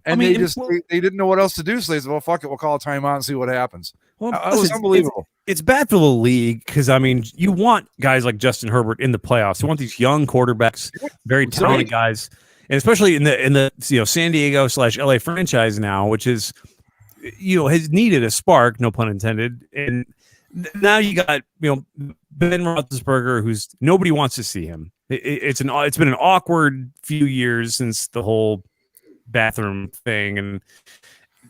And I mean, they didn't know what else to do, so they said, "Well, fuck it, we'll call a timeout and see what happens." Well, It was unbelievable. It's bad for the league because I mean, you want guys like Justin Herbert in the playoffs. You want these young quarterbacks, very talented guys, and especially in the San Diego / LA franchise now, which is has needed a spark, no pun intended. And now you got Ben Roethlisberger, who's nobody wants to see him. It's been an awkward few years since the whole bathroom thing, and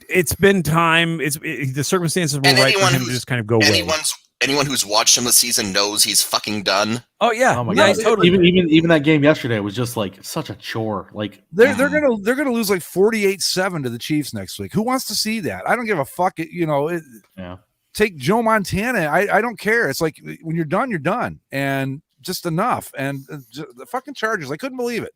it's been time. The circumstances were right for him to just kind of go away. Anyone who's watched him this season knows he's fucking done. Oh yeah, Oh my yeah, god! totally. Even that game yesterday was just like such a chore. Like They're gonna lose like 48-7 to the Chiefs next week. Who wants to see that? I don't give a fuck. yeah. Take Joe Montana. I don't care. It's like when you're done, you're done, and just enough. And the fucking Chargers, I couldn't believe it.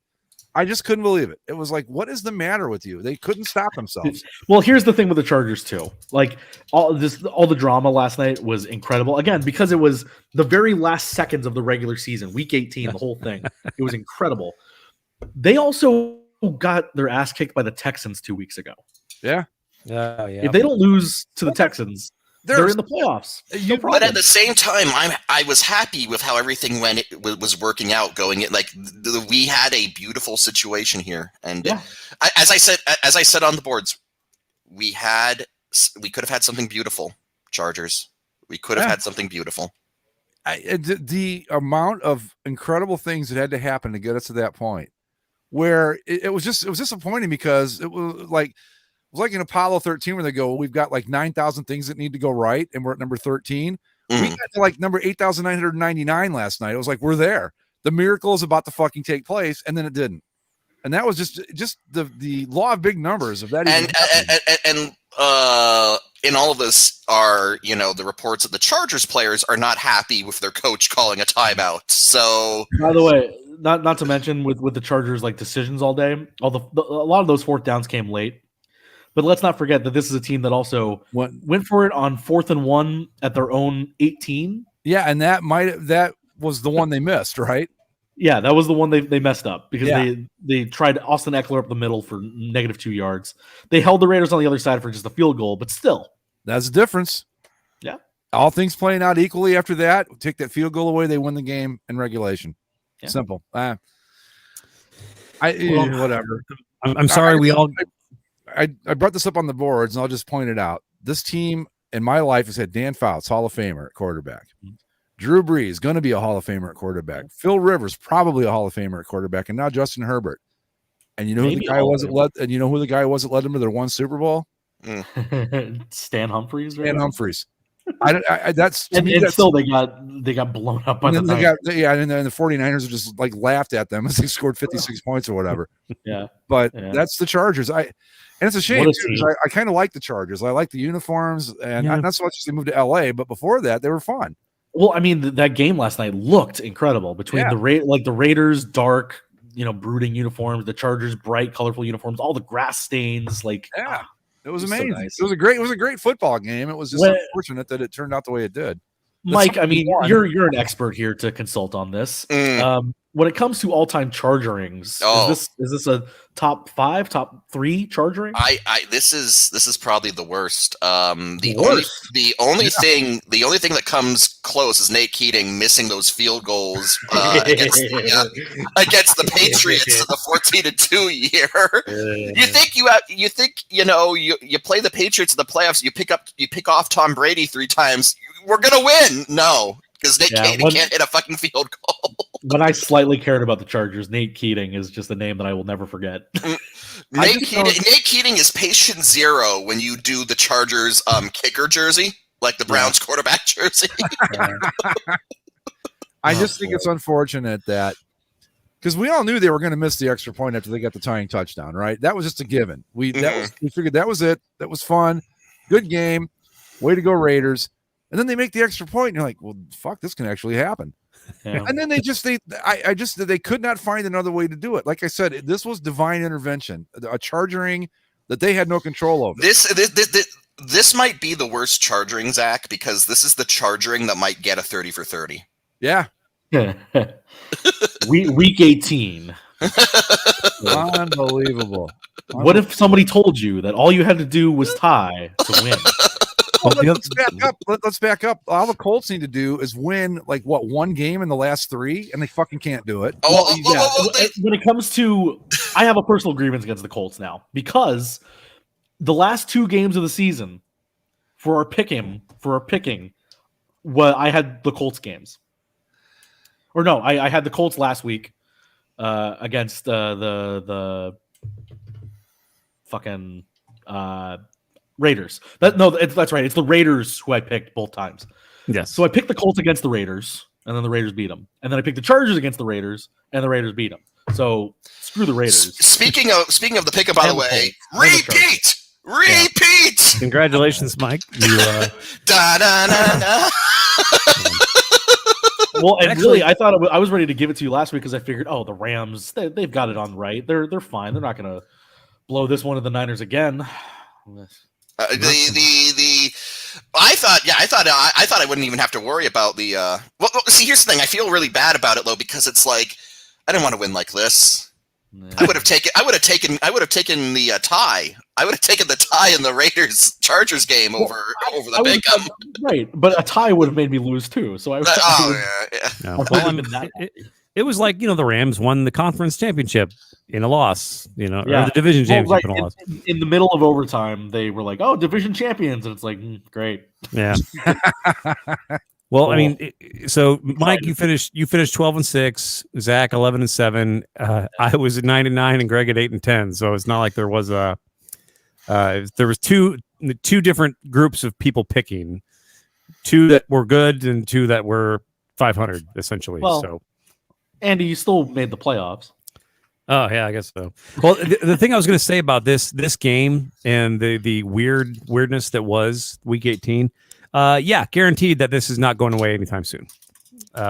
I just couldn't believe it. It was like, what is the matter with you? They couldn't stop themselves. Well, here's the thing with the Chargers too. Like all the drama last night was incredible. Again, because it was the very last seconds of the regular season, week 18, the whole thing. It was incredible. They also got their ass kicked by the Texans 2 weeks ago. Yeah. If they don't lose to the Texans, they're in the playoffs. No problem. But at the same time, I was happy with how everything was working out. Going in, like we had a beautiful situation here, and as I said on the boards, we could have had something beautiful. Chargers, we could have had something beautiful. The amount of incredible things that had to happen to get us to that point, where it was disappointing because it was like in Apollo 13 where they go, we've got like 9,000 things that need to go right, and we're at number 13. We got to like number 8,999 last night. It was like, we're there. The miracle is about to fucking take place, and then it didn't. And that was just the law of big numbers of that. And in all of this are, the reports that the Chargers players are not happy with their coach calling a timeout. So, by the way, not to mention with the Chargers like decisions all day, a lot of those fourth downs came late. But let's not forget that this is a team that also went for it on 4th and 1 at their own 18. Yeah, and that was the one they missed, right? Yeah, that was the one they messed up because they tried Austin Eckler up the middle for -2 yards. They held the Raiders on the other side for just a field goal, but still. That's the difference. Yeah. All things playing out equally after that, take that field goal away, they win the game in regulation. Yeah. Simple. Whatever. I'm sorry, I brought this up on the boards, and I'll just point it out. This team in my life has had Dan Fouts, Hall of Famer at quarterback. Drew Brees, going to be a Hall of Famer at quarterback. Phil Rivers, probably a Hall of Famer at quarterback. And now Justin Herbert. And you know who the guy was that led them to their one Super Bowl? Stan Humphries. Stan Humphries. That's to me. And still, they got blown up by and the then and then the 49ers just like laughed at them as they scored 56 points or whatever. Yeah, but that's the Chargers. And it's a shame because I kind of like the Chargers. I like the uniforms, and not so much as they moved to LA, but before that, they were fun. Well, I mean, that game last night looked incredible between the Raiders' dark, brooding uniforms, the Chargers' bright, colorful uniforms, all the grass stains. It was amazing. So nice. It was a great football game. It was just unfortunate that it turned out the way it did. Mike, I mean, you're an expert here to consult on this. When it comes to all-time chargerings, is this a top 5, top 3 chargering? This is probably the worst. The only thing that comes close is Nate Keating missing those field goals against the Patriots in the 14-2 year. You think you play the Patriots in the playoffs, you pick off Tom Brady 3 times, we're gonna win. No. Because Nate Keating can't hit a fucking field goal. When I slightly cared about the Chargers, Nate Keating is just a name that I will never forget. Nate Keating is patient zero when you do the Chargers kicker jersey, like the Browns quarterback jersey. I just think it's unfortunate that because we all knew they were going to miss the extra point after they got the tying touchdown, right? That was just a given. We figured that was it. That was fun. Good game. Way to go, Raiders. And then they make the extra point, and you're like, well, fuck, this can actually happen. Yeah. And then they could not find another way to do it. Like I said, this was divine intervention, a chargering that they had no control over. This might be the worst chargering, Zach, because this is the chargering that might get a 30 for 30. Yeah. Week 18. Unbelievable. What if somebody told you that all you had to do was tie to win? Let's back up. Let's back up. All the Colts need to do is win, like, what, one game in the last 3, and they fucking can't do it. When it comes to, I have a personal grievance against the Colts now because the last 2 games of the season for our picking, I had the Colts games. Or no, I had the Colts last week against the fucking Raiders. That's right. It's the Raiders who I picked both times. Yes. So I picked the Colts against the Raiders, and then the Raiders beat them. And then I picked the Chargers against the Raiders, and the Raiders beat them. So screw the Raiders. Speaking of the pickup, by the way, repeat. Congratulations, Mike. You, da, da, da, da. Well, and actually, really, I thought I was ready to give it to you last week because I figured, the Rams, they've got it on right. They're fine. They're not going to blow this one to the Niners again. I thought I wouldn't even have to worry about the. Well, see, here's the thing. I feel really bad about it though because it's like I didn't want to win like this. Yeah. I would have taken the tie. I would have taken the tie in the Raiders Chargers game over the pick-up. Right, but a tie would have made me lose too. So it was like, the Rams won the conference championship in a loss, or the division championship in a loss. In the middle of overtime, they were like, "Oh, division champions," and it's like, great. Yeah. Well, I mean, so Mike, you finished 12-6, Zach 11-7. I was at 9-9, and Greg at 8-10. So it's not like there was there was two different groups of people picking, 2 that were good and 2 that were 500 essentially. Well, so, Andy, you still made the playoffs. Oh yeah, I guess so. Well, the thing I was going to say about this game and the weirdness that was Week 18. Yeah, guaranteed that this is not going away anytime soon.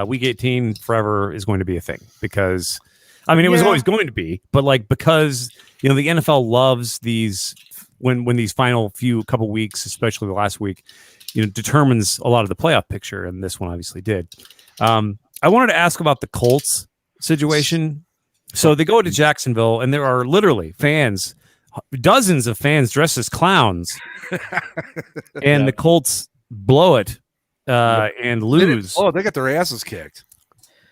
Week 18 forever is going to be a thing because, I mean, it was always going to be, but because the NFL loves these when these final couple weeks, especially the last week, determines a lot of the playoff picture, and this one obviously did. I wanted to ask about the Colts situation. So they go to Jacksonville, and there are literally fans, dozens of fans dressed as clowns, and the Colts blow it and lose. They got their asses kicked.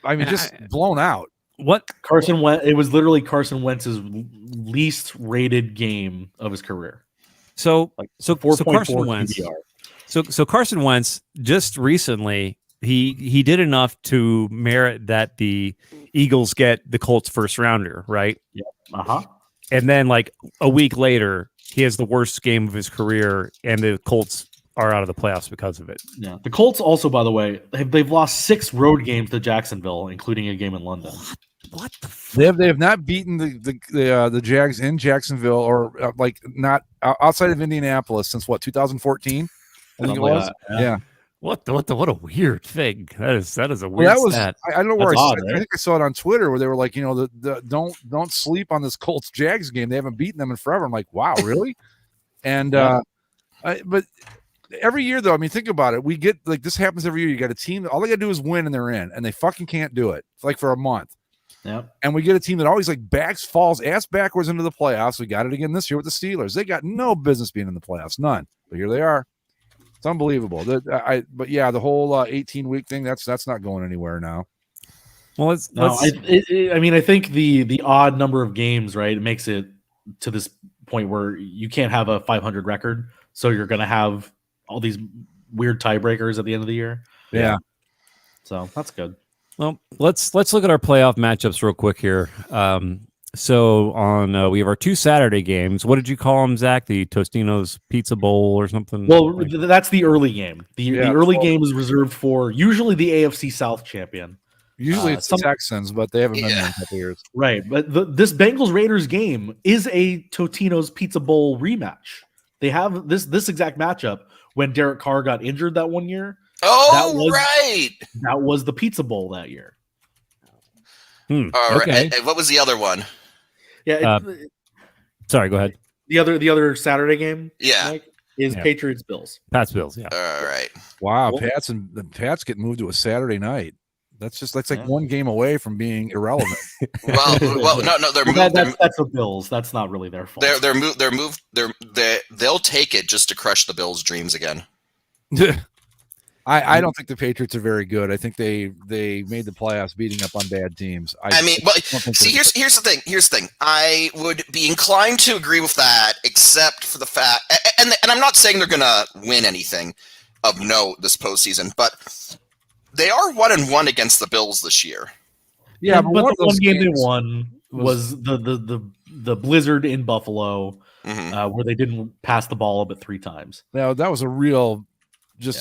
I mean, just blown out. What Carson Wentz? It was literally Carson Wentz's least rated game of his career. So 4.4 Carson Wentz. PBR. So Carson Wentz just recently he did enough to merit that the Eagles get the Colts first rounder, right? Yeah. And then a week later, he has the worst game of his career, and the Colts are out of the playoffs because of it. Yeah, the Colts also, by the way, they've lost 6 road games to Jacksonville, including a game in London. What the They have not beaten the Jags in Jacksonville or not outside of Indianapolis since 2014. I think it was. Yeah. What a weird thing. That is a weird stat. I don't know where I think I saw it on Twitter where they were like, don't sleep on this Colts Jags game. They haven't beaten them in forever. I'm like, wow, really? And but every year though, I mean, think about it. We get this happens every year. You got a team, all they gotta do is win and they're in, and they fucking can't do it. It's for a month. Yeah. And we get a team that always falls ass backwards into the playoffs. We got it again this year with the Steelers. They got no business being in the playoffs. None. But here they are. It's unbelievable. But yeah, the whole 18-week thing, that's not going anywhere now. Well, I think the odd number of games, right, it makes it to this point where you can't have a 500 record, so you're going to have all these weird tiebreakers at the end of the year. Yeah. So that's good. Well, let's look at our playoff matchups real quick here. So on we have our 2 Saturday games. What did you call them, Zach? The Tostino's Pizza Bowl or something? Well, that's the early game. The early game is reserved for usually the AFC South champion. Usually it's the Texans, but they haven't been there in a couple years. Right, but this Bengals-Raiders game is a Totino's Pizza Bowl rematch. They have this exact matchup when Derek Carr got injured that one year. Right. That was the Pizza Bowl that year. All right. Okay. And what was the other one? Yeah. Sorry, go ahead. The other Saturday game, Yeah, Mike, is Patriots Bills. Pats Bills. Yeah. all right. Wow, Pats getting moved to a Saturday night. That's like one game away from being irrelevant. well, no, that's the Bills. That's not really their fault. They'll take it just to crush the Bills' dreams again. I don't think the Patriots are very good. I think they made the playoffs beating up on bad teams. Here's the thing. Here's the thing. I would be inclined to agree with that, except for the fact, and I'm not saying they're gonna win anything of note this postseason, but they are 1-1 against the Bills this year. Yeah, but the one game they won was the blizzard in Buffalo, where they didn't pass the ball but 3 times. Now that was a real. You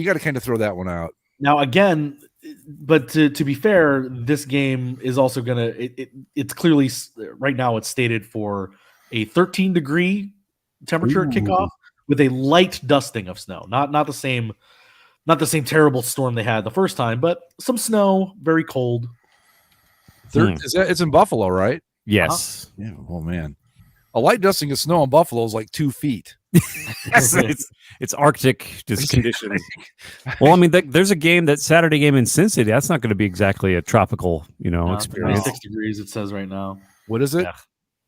got to kind of throw that one out. Now again, but to be fair, this game is also gonna. It's clearly right now it's stated for a 13-degree temperature kickoff with a light dusting of snow. Not the same terrible storm they had the first time, but some snow, very cold. It's in Buffalo, right? Yes. Yeah. Oh man, a light dusting of snow in Buffalo is like 2 feet. It's Arctic just conditions. Well, I mean, there's a game, that Saturday game in Cincinnati. That's not going to be exactly a tropical, experience. 26 degrees it says right now. What is it? Yeah.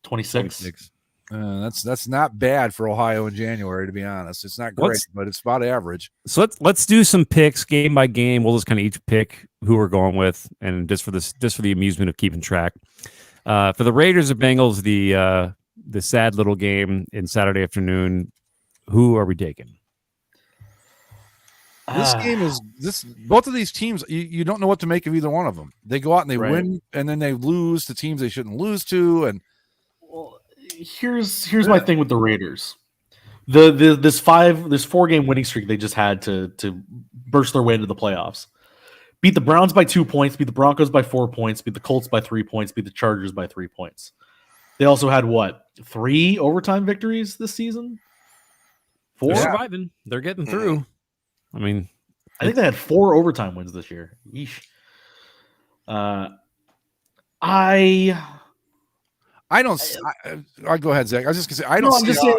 26. That's not bad for Ohio in January, to be honest. It's not great, but it's about average. So let's do some picks game by game. We'll just kind of each pick who we're going with, and just for the amusement of keeping track. For the Raiders or Bengals, the sad little game in Saturday afternoon, who are we taking? This game is both of these teams, you don't know what to make of either one of them. They go out and they win, and then they lose to teams they shouldn't lose to. And here's my thing with the Raiders. This 4-game winning streak they just had to burst their way into the playoffs. Beat the Browns by 2 points, beat the Broncos by 4 points, beat the Colts by 3 points, beat the Chargers by 3 points. They also had 3 overtime victories this season? 4? They're surviving. They're getting through. I mean, I think they had 4 overtime wins this year. Yeesh. I go ahead, Zach. I was just gonna say I don't see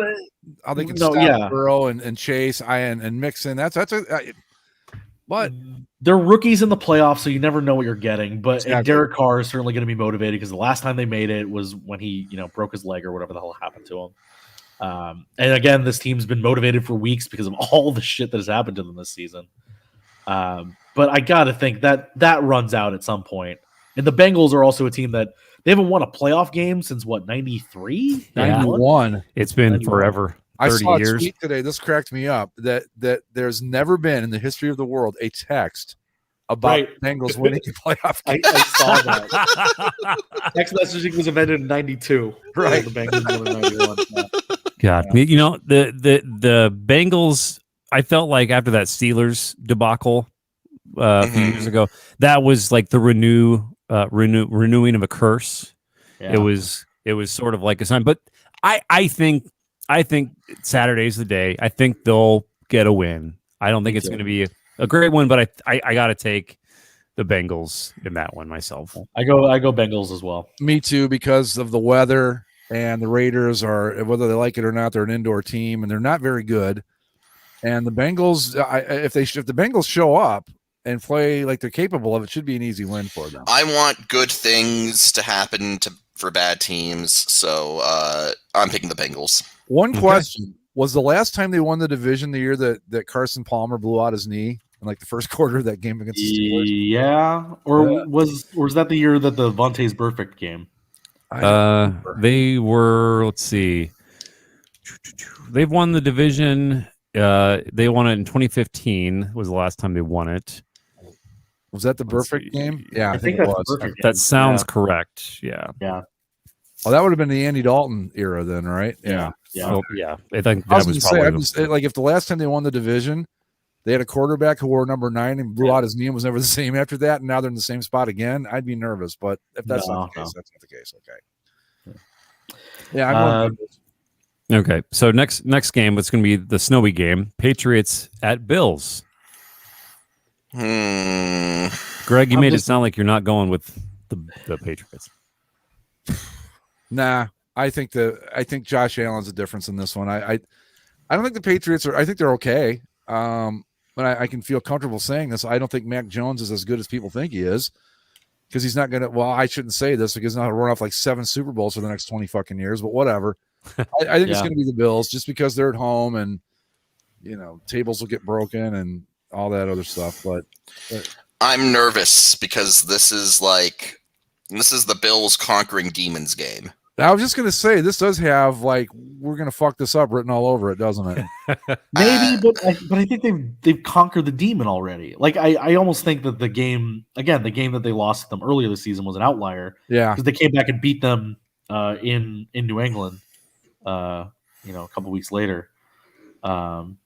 how they can stop Burrow and Chase and Mixon. But they're rookies in the playoffs, so you never know what you're getting. But Derek Carr is certainly going to be motivated because the last time they made it was when he broke his leg or whatever the hell happened to him. And again, this team's been motivated for weeks because of all the shit that has happened to them this season. But I got to think that runs out at some point. And the Bengals are also a team that they haven't won a playoff game since 93? 91. It's been 91. Forever. 30 I saw years. A tweet today. This cracked me up that there's never been in the history of the world a text about Bengals winning a playoff game. I saw that. Text messaging was invented in 92. Right. The Bengals won in 91. God, the Bengals, I felt like after that Steelers debacle a few years ago, that was like the renewing of a curse. Yeah. It was sort of like a sign. But I think Saturday's the day. I think they'll get a win. I don't think it's going to be a great one, but I got to take the Bengals in that one myself. I go Bengals as well. Me too, because of the weather, and the Raiders are, whether they like it or not, they're an indoor team and they're not very good. And the Bengals, if the Bengals show up and play like they're capable of, it should be an easy win for them. I want good things to happen for bad teams, so I'm picking the Bengals. One question: was the last time they won the division the year that Carson Palmer blew out his knee in like the first quarter of that game against the Steelers? Yeah, or was that the year that the Vontaze Burfict game? They were. Let's see. They've won the division. They won it in 2015. Was the last time they won it. Was that the Burfict game? Yeah, I think that was. That sounds correct. Yeah. Yeah. Oh, that would have been the Andy Dalton era then, right? Yeah. Yeah. Oh, yeah. I think that was probably like if the last time they won the division, they had a quarterback who wore number 9 and blew out his knee and was never the same after that, and now they're in the same spot again, I'd be nervous. But if that's not the case, that's not the case. Okay. Yeah. Okay. So next game, it's going to be the snowy game: Patriots at Bills. Greg, you made it sound like you're not going with the Patriots. Nah, I think Josh Allen's a difference in this one. I don't think the Patriots are. I think they're okay. I and I can feel comfortable saying this, I don't think Mac Jones is as good as people think he is, because he's not going to. Well, I shouldn't say this because he's not going to run off like 7 Super Bowls for the next 20 fucking years. But whatever. I think it's going to be the Bills just because they're at home and tables will get broken and all that other stuff. But I'm nervous because this is the Bills conquering demons game. I was just going to say, this does have we're going to fuck this up written all over it, doesn't it? Maybe, but I think they've conquered the demon already. I almost think that the game that they lost to them earlier this season was an outlier. Yeah, because they came back and beat them in New England. A couple weeks later, and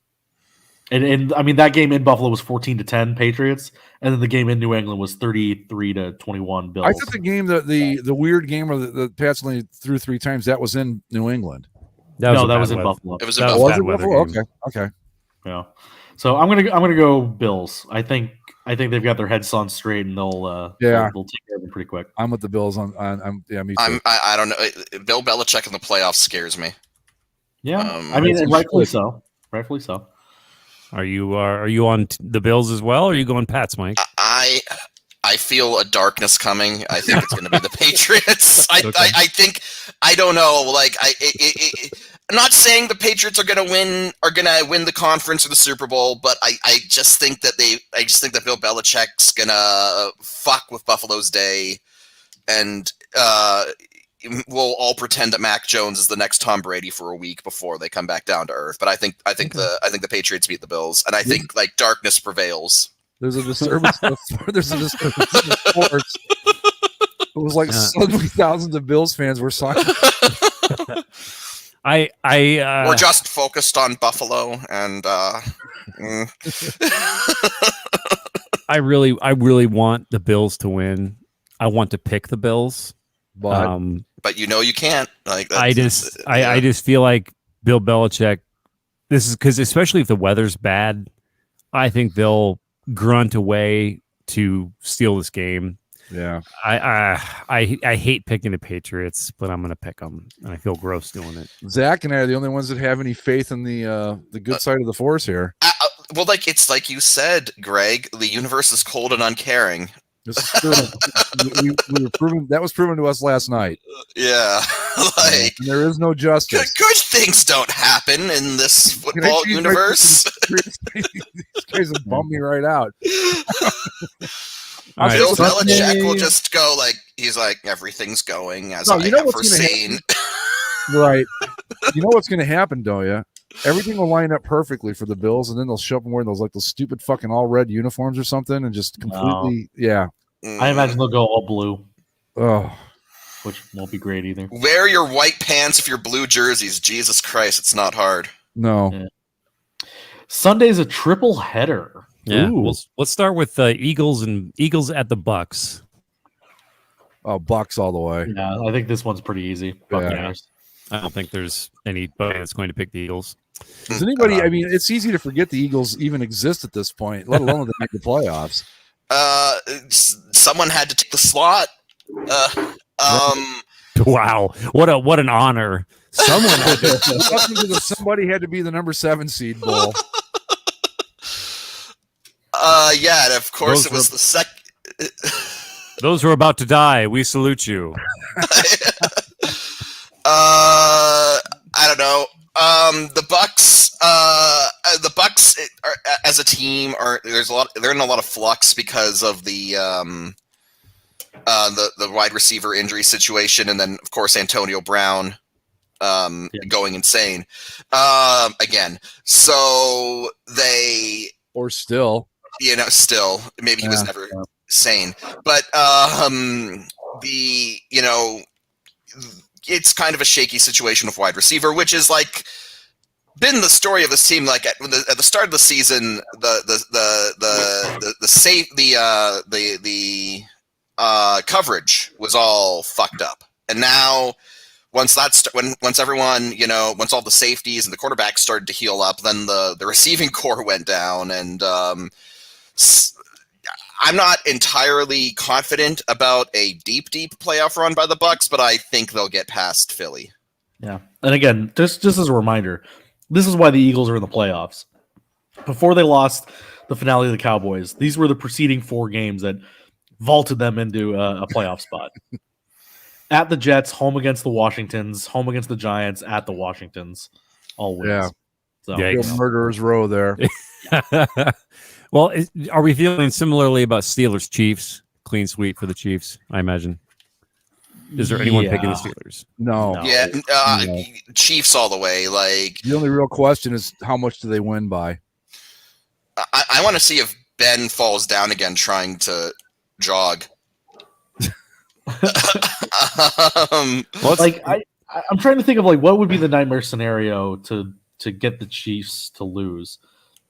I mean that game in Buffalo was 14-10 Patriots, and then the game in New England was 33-21 Bills. I thought the game the weird game where the Pats only threw 3 times, that was in New England. That was in Buffalo. It was in Buffalo. Okay. Yeah. So I'm gonna go Bills. I think they've got their heads on straight, and they'll take care of them pretty quick. I'm with the Bills on me too. I don't know. Bill Belichick in the playoffs scares me. Yeah, I mean, rightfully so. Rightfully so. Are you on the Bills as well, or are you going Pats, Mike? I feel a darkness coming. I think it's going to be the Patriots. I think, I don't know. I'm not saying the Patriots are going to win the conference or the Super Bowl, but I just think that Bill Belichick's going to fuck with Buffalo's day, and we'll all pretend that Mac Jones is the next Tom Brady for a week before they come back down to earth. But I think the Patriots beat the Bills, and I think darkness prevails. There's a disturbance. There's a disturbance in sports. It was suddenly thousands of Bills fans were silent. We're just focused on Buffalo, and I really want the Bills to win. I want to pick the Bills, but you can't. I just feel like Bill Belichick. This is because, especially if the weather's bad, I think they'll grunt away to steal this game. Yeah, I hate picking the Patriots, but I'm going to pick them, and I feel gross doing it. Zach and I are the only ones that have any faith in the good side of the force here. Well, it's like you said, Greg. The universe is cold and uncaring. This is true. That was proven to us last night. Yeah, and there is no justice. Good things don't happen in this football universe. These guys have bummed me right out. Right. Bill Belichick will just go he's like, everything's going as I have foreseen. Right. You know what's going to happen, don't you? Everything will line up perfectly for the Bills, and then they'll show up and wear those stupid fucking all red uniforms or something, and just completely, yeah. I imagine they'll go all blue. Oh, which won't be great either. Wear your white pants if you're blue jerseys. Jesus Christ, it's not hard. No. Yeah. Sunday's a triple header. Yeah, let's start with Eagles at the Bucks. Oh, Bucks all the way. Yeah, I think this one's pretty easy. Buccaneers. I don't think there's anybody that's going to pick the Eagles. Does anybody? I mean, it's easy to forget the Eagles even exist at this point, let alone that they make the playoffs. Someone had to take the slot. Wow, what an honor! Somebody had to be the number 7 seed bowl. Yeah, and of course it was the second. Those who are about to die, we salute you. I don't know. The Bucks are, as a team, they're in a lot of flux because of the wide receiver injury situation, and then of course Antonio Brown going insane again. So they still maybe he was never sane, but it's kind of a shaky situation with wide receiver, which is been the story of this team. At the start of the season, the coverage was all fucked up, and now once all the safeties and the quarterbacks started to heal up, then the receiving core went down, and I'm not entirely confident about a deep playoff run by the Bucks, but I think they'll get past Philly. Yeah, and again, just as a reminder, this is why the Eagles are in the playoffs. Before they lost the finale of the Cowboys. These were the preceding 4 games that vaulted them into a playoff spot. At the Jets, home against the Washingtons, home against the Giants, at the Washingtons, all wins. Yeah. So, Yeah, Real murderer's row there. Well, are we feeling similarly about Steelers Chiefs? Clean sweep for the Chiefs, I imagine. Is there anyone picking the Steelers? No. Yeah, No. Chiefs all the way. Like, The only real question is how much do they win by? I want to see if Ben falls down again trying to jog. like I'm trying to think of like what would be the nightmare scenario to get the Chiefs to lose,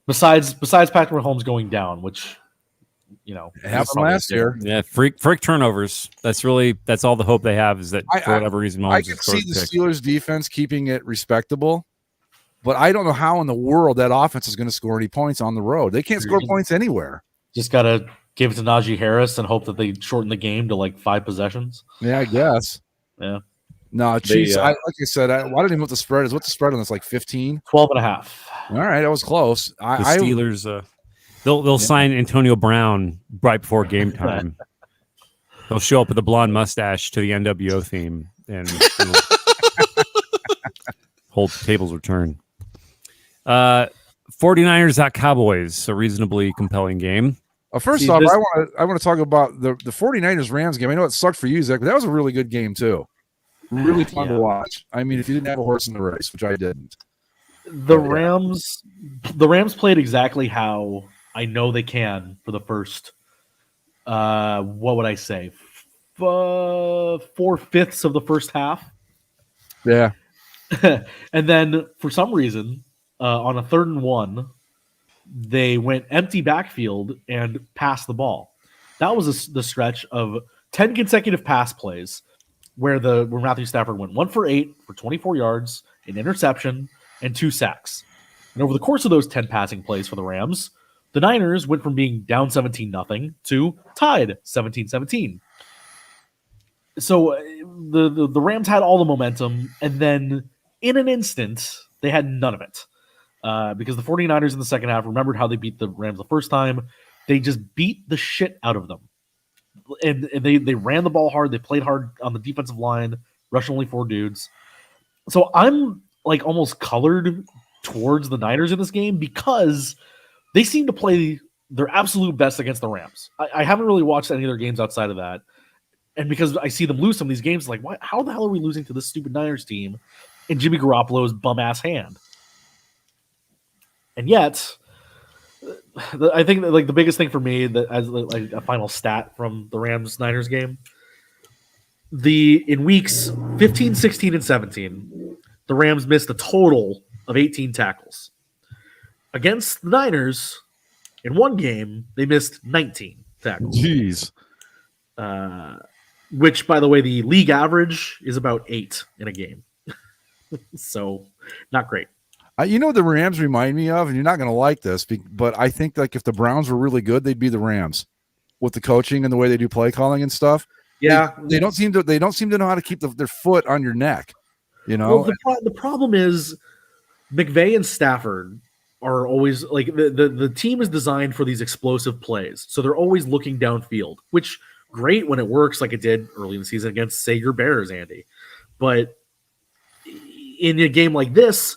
besides Patrick Mahomes going down, which It happened last year. Yeah, freak turnovers. That's all the hope they have is that for whatever reason, I Mahomes can just see scores the a pick. Steelers defense keeping it respectable, but I don't know how in the world that offense is going to score any points on the road. They can't score points anywhere. just gotta give it to Najee Harris and hope that they shorten the game to like 5 possessions. Yeah, I guess. Yeah. No, Chiefs. Like I said, I don't even know what the spread is. What's the spread on this? Like 15? 12.5. All right, that was close. The Steelers, they'll sign Antonio Brown right before game time. He'll show up with a blonde mustache to the NWO theme and whole tables will turn. 49ers at Cowboys, a reasonably compelling game. First off, I want to talk about the 49ers Rams game. I know it sucked for you, Zach, but that was a really good game too. Really fun to watch. I mean, if you didn't have a horse in the race, which I didn't. The Rams played exactly how I know they can for the first what would I say? 4/5 of the first half. Yeah. And then for some reason, on a 3rd and 1, they went empty backfield and passed the ball. That was the stretch of 10 consecutive pass plays where Matthew Stafford went 1 for 8 for 24 yards, an interception, and 2 sacks. And over the course of those 10 passing plays for the Rams, the Niners went from being down 17-0 to tied 17-17. So the Rams had all the momentum, and then in an instant, they had none of it. Because the 49ers in the second half remembered how they beat the Rams the first time. They just beat the shit out of them. And they ran the ball hard. They played hard on the defensive line, rushing only 4 dudes. So I'm like almost colored towards the Niners in this game because they seem to play their absolute best against the Rams. I haven't really watched any of their games outside of that. And because I see them lose some of these games, like, how the hell are we losing to this stupid Niners team in Jimmy Garoppolo's bum-ass hand? And yet, I think that, like, the biggest thing for me that as like a final stat from the Rams-Niners game, in weeks 15, 16, and 17, the Rams missed a total of 18 tackles. Against the Niners, in one game, they missed 19 tackles. Jeez. Which, by the way, the league average is about 8 in a game. So, not great. You know what the Rams remind me of, and you're not going to like this, but I think like if the Browns were really good, they'd be the Rams with the coaching and the way they do play calling and stuff. Yeah, they don't seem to know how to keep their foot on your neck. You know, well, the problem is McVay and Stafford are always like the team is designed for these explosive plays, so they're always looking downfield, which great when it works, like it did early in the season against, say, your Bears, Andy. But in a game like this,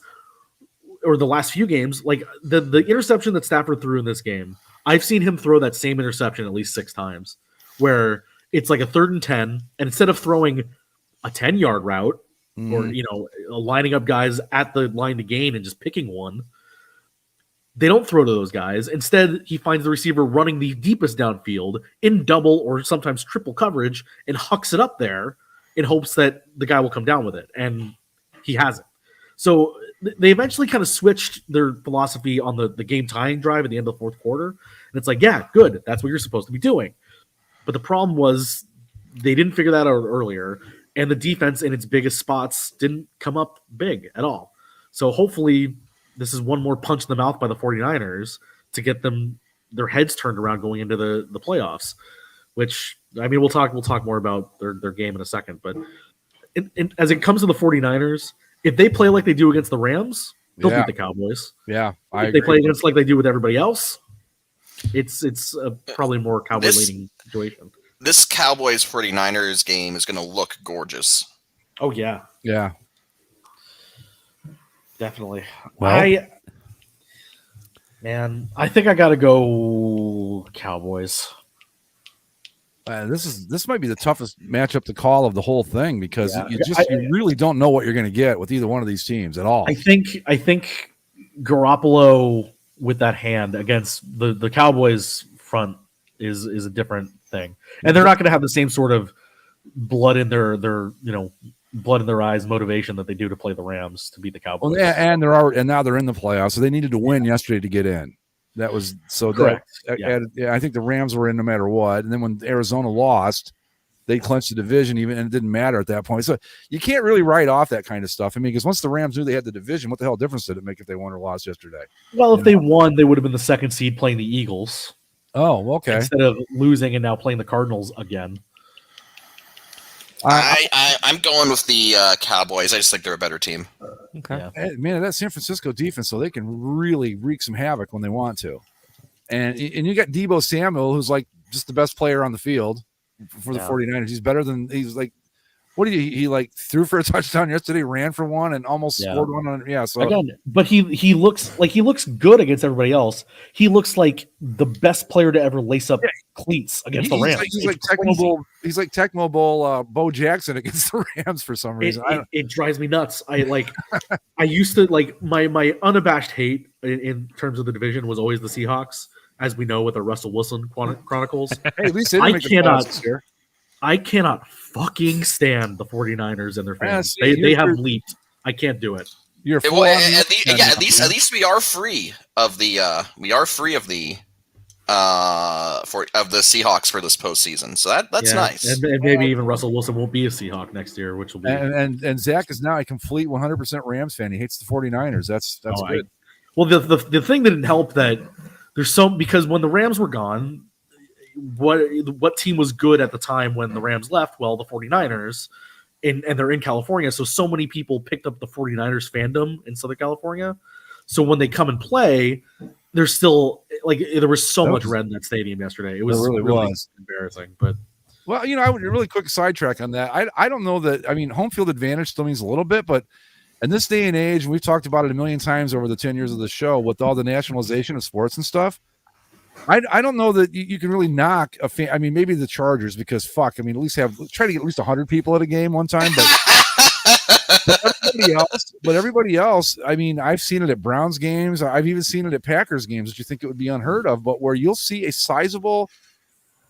or the last few games, like the interception that Stafford threw in this game, I've seen him throw that same interception at least 6 times, where it's like a 3rd and 10, and instead of throwing a 10-yard route or lining up guys at the line to gain and just picking one, they don't throw to those guys. Instead, he finds the receiver running the deepest downfield in double or sometimes triple coverage and hucks it up there in hopes that the guy will come down with it, and he hasn't. So they eventually kind of switched their philosophy on the game tying drive at the end of the 4th quarter. And it's like, yeah, good. That's what you're supposed to be doing. But the problem was they didn't figure that out earlier. And the defense in its biggest spots didn't come up big at all. So hopefully this is one more punch in the mouth by the 49ers to get them their heads turned around going into the playoffs, which, I mean, we'll talk more about their game in a second. But as it comes to the 49ers, if they play like they do against the Rams, they'll beat the Cowboys. Yeah. If they play against like they do with everybody else, It's probably more Cowboy leaning situation. This Cowboys 49ers game is going to look gorgeous. Oh yeah, Yeah. definitely. Well- I think I got to go Cowboys. This might be the toughest matchup to call of the whole thing because Yeah. you really don't know what you're going to get with either one of these teams at all. I think Garoppolo with that hand against the Cowboys front is a different thing, and they're not going to have the same sort of blood in their blood in their eyes motivation that they do to play the Rams to beat the Cowboys. Well, and now they're in the playoffs, so they needed to win yesterday to get in. That was so Correct. I think the Rams were in no matter what, and then when Arizona lost, they clinched the division even, and it didn't matter at that point. So you can't really write off that kind of stuff. I mean, because once the Rams knew they had the division, what the hell difference did it make if they won or lost yesterday? Well, if they won, they would have been the second seed playing the Eagles Oh, okay. instead of losing and now playing the Cardinals again. I'm going with the Cowboys. I just think they're a better team. Okay. Yeah. Man, that San Francisco defense, so they can really wreak some havoc when they want to. And you got Deebo Samuel, who's like just the best player on the field for the 49ers. He's better than he's like. What did he like threw for a touchdown yesterday, ran for one, and almost scored one on. Yeah, so again, but he looks good against everybody else. He looks like the best player to ever lace up cleats against the Rams. He's like Tecmo Bowl Bo Jackson against the Rams for some reason. It drives me nuts. I used to like my unabashed hate in terms of the division was always the Seahawks, as we know with the Russell Wilson Chronicles. Hey, at least they didn't make the playoffs this year. I cannot fucking stand the 49ers and their fans. Yeah, they have leaped. I can't do it. You're At least we are free of the Seahawks for this postseason. So that's nice. And maybe even Russell Wilson won't be a Seahawk next year, which will be and Zach is now a complete 100% Rams fan. He hates the 49ers. That's good. Well, the thing that didn't help that there's because when the Rams were gone, what team was good at the time when the Rams left? Well, the 49ers, and they're in California, so many people picked up the 49ers fandom in Southern California. So when they come and play, there's still like there was so much red in that stadium yesterday. It was really embarrassing. But well, I would really quick sidetrack on that. I don't know that. I mean, home field advantage still means a little bit, but in this day and age, and we've talked about it a million times over the 10 years of the show, with all the nationalization of sports and stuff. I don't know that you can really knock a fan. I mean, maybe the Chargers because fuck. I mean, at least try to get at least 100 people at a game one time. But everybody else, I mean, I've seen it at Browns games. I've even seen it at Packers games, which you think it would be unheard of, but where you'll see a sizable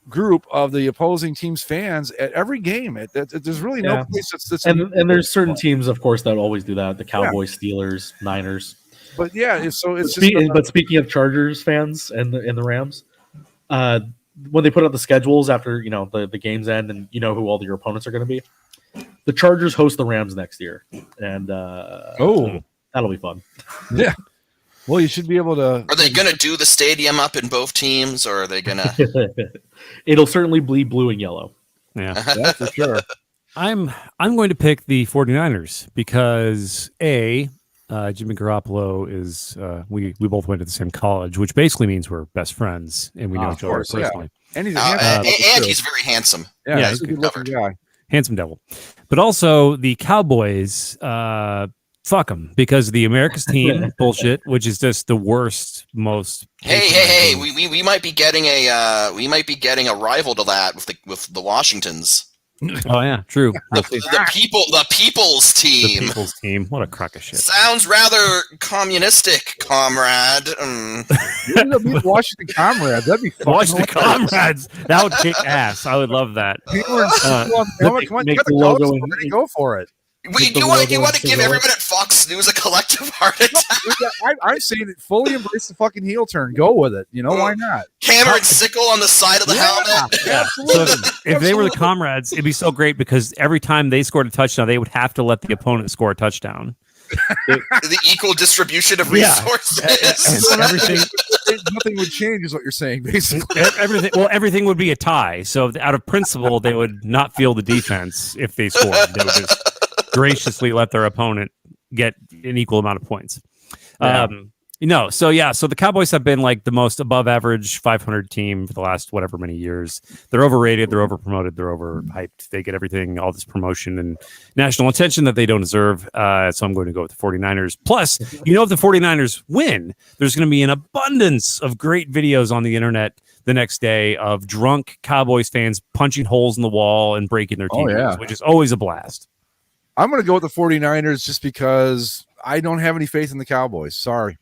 group of the opposing team's fans at every game. There's really no place that's and there's certain teams, of course, that always do that. The Cowboys, Steelers, Niners. But yeah, so it's but speaking of Chargers fans and the Rams, when they put out the schedules after the games end and you know who all your opponents are going to be, the Chargers host the Rams next year, and that'll be fun. Yeah. Well, you should be able to. Are they going to do the stadium up in both teams, or are they going to? It'll certainly bleed blue and yellow. Yeah, that's for sure. I'm going to pick the 49ers because Jimmy Garoppolo is we both went to the same college, which basically means we're best friends and we know each other personally. And he's he's very handsome. Yeah, he's a good-looking guy. Handsome devil. But also the Cowboys, fuck them because the America's team bullshit, which is just the worst, most. Hey! We might be getting a rival to that with the Washingtons. Oh yeah, true. The people's team. The people's team. What a crock of shit. Sounds rather communistic, comrade. Be Washington Comrades. That'd be fun. Washington Comrades. That would kick ass. I would love that. Go for it. You want to give everyone at Fox News a collective heart attack? I'm saying it. Fully embrace the fucking heel turn. Go with it. Why not? Hammer and sickle on the side of the helmet. Yeah, so if they were the Comrades, it'd be so great because every time they scored a touchdown, they would have to let the opponent score a touchdown. The equal distribution of resources. And everything. Nothing would change, is what you're saying, basically. Everything would be a tie. So out of principle, they would not feel the defense if they scored. They would just graciously let their opponent get an equal amount of points. No, so the Cowboys have been like the most above average 500 team for the last whatever many years. They're overrated, they're overpromoted, they're overhyped. They get everything, all this promotion and national attention that they don't deserve. So I'm going to go with the 49ers. Plus, if the 49ers win, there's going to be an abundance of great videos on the internet the next day of drunk Cowboys fans punching holes in the wall and breaking their TVs, which is always a blast. I'm going to go with the 49ers just because I don't have any faith in the Cowboys. Sorry.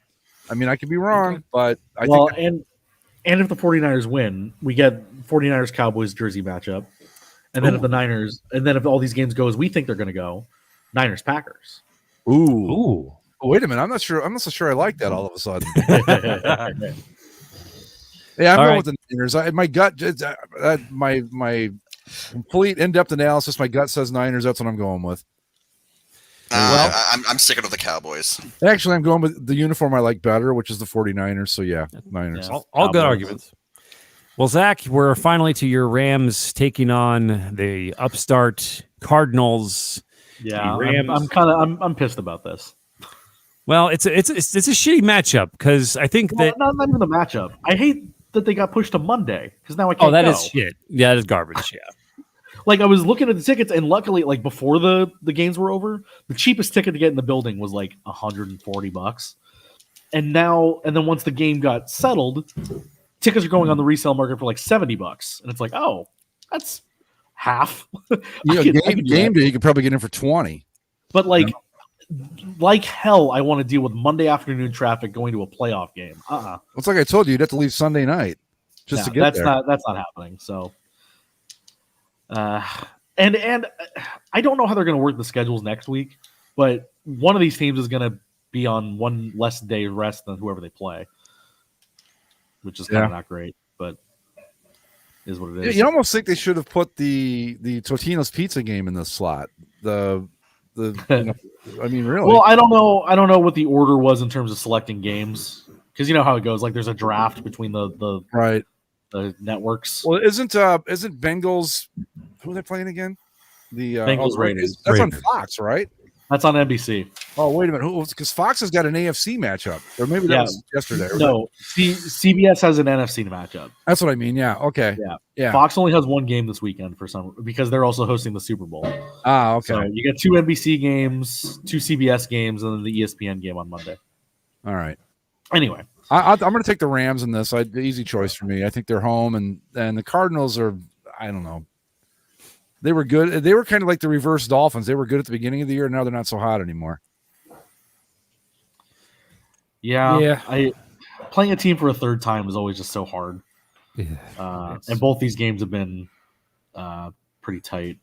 I mean, I could be wrong, but I think. And if the 49ers win, we get 49ers Cowboys jersey matchup. And then if the Niners, and then if all these games go as we think they're going to go, Niners Packers. Ooh. Oh, wait a minute. I'm not so sure I like that all of a sudden. Yeah, I'm going with the Niners. My gut, my complete in-depth analysis, my gut says Niners. That's what I'm going with. I'm sticking with the Cowboys. Actually, I'm going with the uniform I like better, which is the 49ers. So, yeah, Niners. Yeah, all good arguments. Well, Zach, we're finally to your Rams taking on the upstart Cardinals. Yeah, Rams. I'm pissed about this. Well, it's a shitty matchup because I think that not even the matchup. I hate that they got pushed to Monday because now I can't. Oh, that go. is shit. Yeah, that is garbage. Yeah. Like I was looking at the tickets, and luckily, like before the games were over, the cheapest ticket to get in the building was like $140. And then once the game got settled, tickets are going on the resale market for like $70. And it's like, oh, that's half. Game day, you could probably get in for 20. But like hell, I want to deal with Monday afternoon traffic going to a playoff game. It's like I told you, you'd have to leave Sunday night just to get there. That's not happening. So. And I don't know how they're going to work the schedules next week, but one of these teams is going to be on one less day rest than whoever they play, which is kind of not great, but is what it is. You almost think they should have put the Totino's Pizza game in the slot. I mean, really. Well, I don't know what the order was in terms of selecting games because you know how it goes. Like, there's a draft between the right. The networks. Well, isn't Bengals? Who are they playing again? The Bengals Raiders. That's on Fox, right? That's on NBC. Oh, wait a minute. Because Fox has got an AFC matchup, or maybe that was yesterday. No, CBS has an NFC matchup. That's what I mean. Yeah. Okay. Yeah. Fox only has one game this weekend because they're also hosting the Super Bowl. Okay. So you get 2 NBC games, 2 CBS games, and then the ESPN game on Monday. All right. Anyway. I'm going to take the Rams in this. The easy choice for me. I think they're home, and the Cardinals are. I don't know. They were good. They were kind of like the reverse Dolphins. They were good at the beginning of the year. Now they're not so hot anymore. Yeah. Playing a team for a third time is always just so hard. Yeah. And both these games have been pretty tight.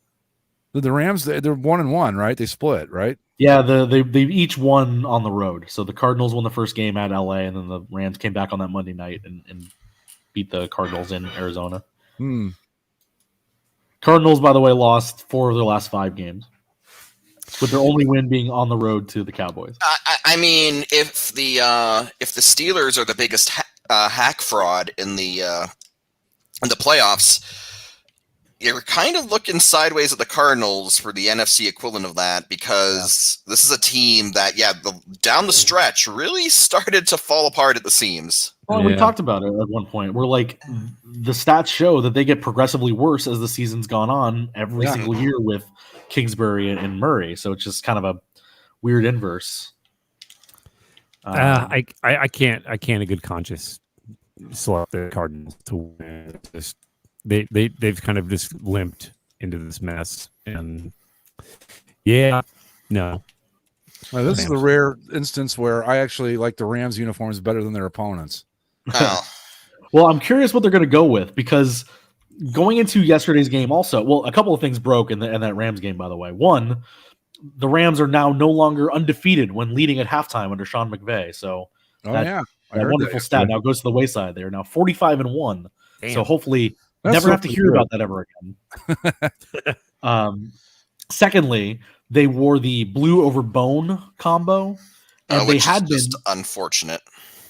The Rams, they're 1-1, right? They split, right? Yeah, they each won on the road. So the Cardinals won the first game at LA, and then the Rams came back on that Monday night and beat the Cardinals in Arizona. Cardinals, by the way, lost 4 of their last 5 games, with their only win being on the road to the Cowboys. I mean, if the Steelers are the biggest hack fraud in the playoffs, you're kind of looking sideways at the Cardinals for the NFC equivalent of that because this is a team that, down the stretch really started to fall apart at the seams. Well, we talked about it at one point. We're like, the stats show that they get progressively worse as the season's gone on every single year with Kingsbury and Murray. So it's just kind of a weird inverse. I can't in good conscience select the Cardinals to win. They've kind of just limped into this mess, and no. Well, this is the rare instance where I actually like the Rams uniforms better than their opponents. Oh. Well, I'm curious what they're going to go with because going into yesterday's game, also, a couple of things broke in that Rams game. By the way, one, the Rams are now no longer undefeated when leading at halftime under Sean McVay. So that wonderful stat now goes to the wayside. They are now 45-1. Damn. So hopefully. Never have to hear about that ever again. Secondly, they wore the blue over bone combo, and which is just unfortunate.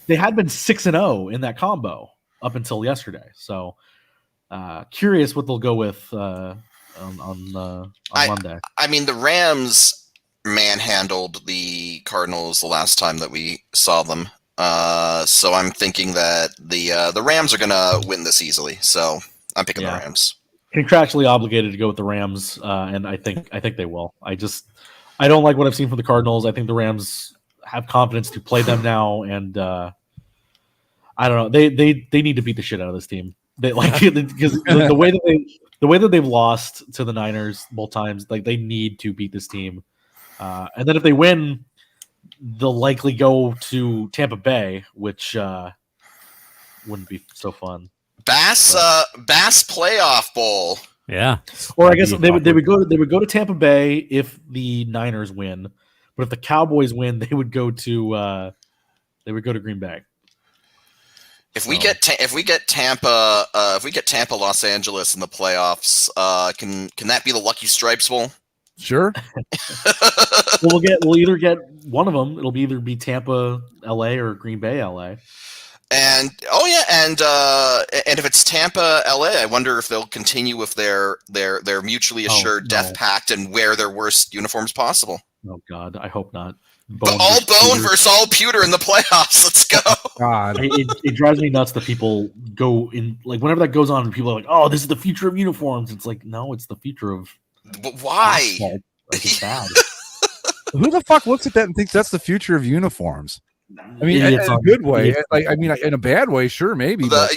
They had been 6-0 in that combo up until yesterday. So, curious what they'll go with on Monday. I mean, the Rams manhandled the Cardinals the last time that we saw them. So I'm thinking that the Rams are gonna win this easily. So I'm picking the Rams. Contractually obligated to go with the Rams, and I think they will. I don't like what I've seen from the Cardinals. I think the Rams have confidence to play them now, and I don't know. They need to beat the shit out of this team. They like because the way that they've lost to the Niners both times, like they need to beat this team. And then if they win, they'll likely go to Tampa Bay, which wouldn't be so fun. Bass Playoff Bowl. Yeah. Or I guess they would go to Tampa Bay if the Niners win, but if the Cowboys win, they would go to Green Bay. If we get Tampa, Los Angeles in the playoffs, can that be the Lucky Stripes Bowl? Sure. We'll either get one of them. It'll either be Tampa, LA, or Green Bay, LA. And if it's Tampa, LA, I wonder if they'll continue with their mutually assured death pact and wear their worst uniforms possible. Oh God, I hope not. All bone versus all pewter in the playoffs. Let's go. God, it drives me nuts that people go in like whenever that goes on, and people are like, "Oh, this is the future of uniforms." It's like, no, it's the future of. But why? Asphalt. Like, it's bad. who the fuck looks at that and thinks that's the future of uniforms? I mean, in a good way. Like, I mean, in a bad way, sure, maybe. The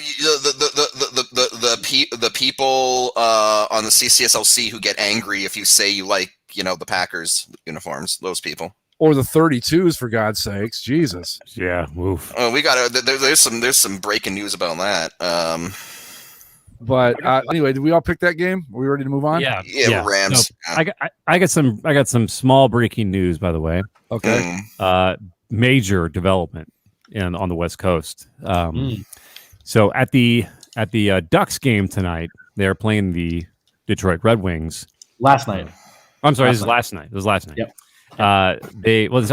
people on the CCSLC who get angry if you say you like, the Packers uniforms. Those people. Or the 32s, for God's sakes, Jesus. Yeah, oof. Oh, we got to. There's some breaking news about that. But anyway, did we all pick that game? Are we ready to move on? Yeah. Rams. So, I got some small breaking news, by the way. Okay. Major development on the West Coast. So at the Ducks game tonight, they're playing the Detroit Red Wings. Last night. I'm sorry, this is last night. It was last night. Yep. I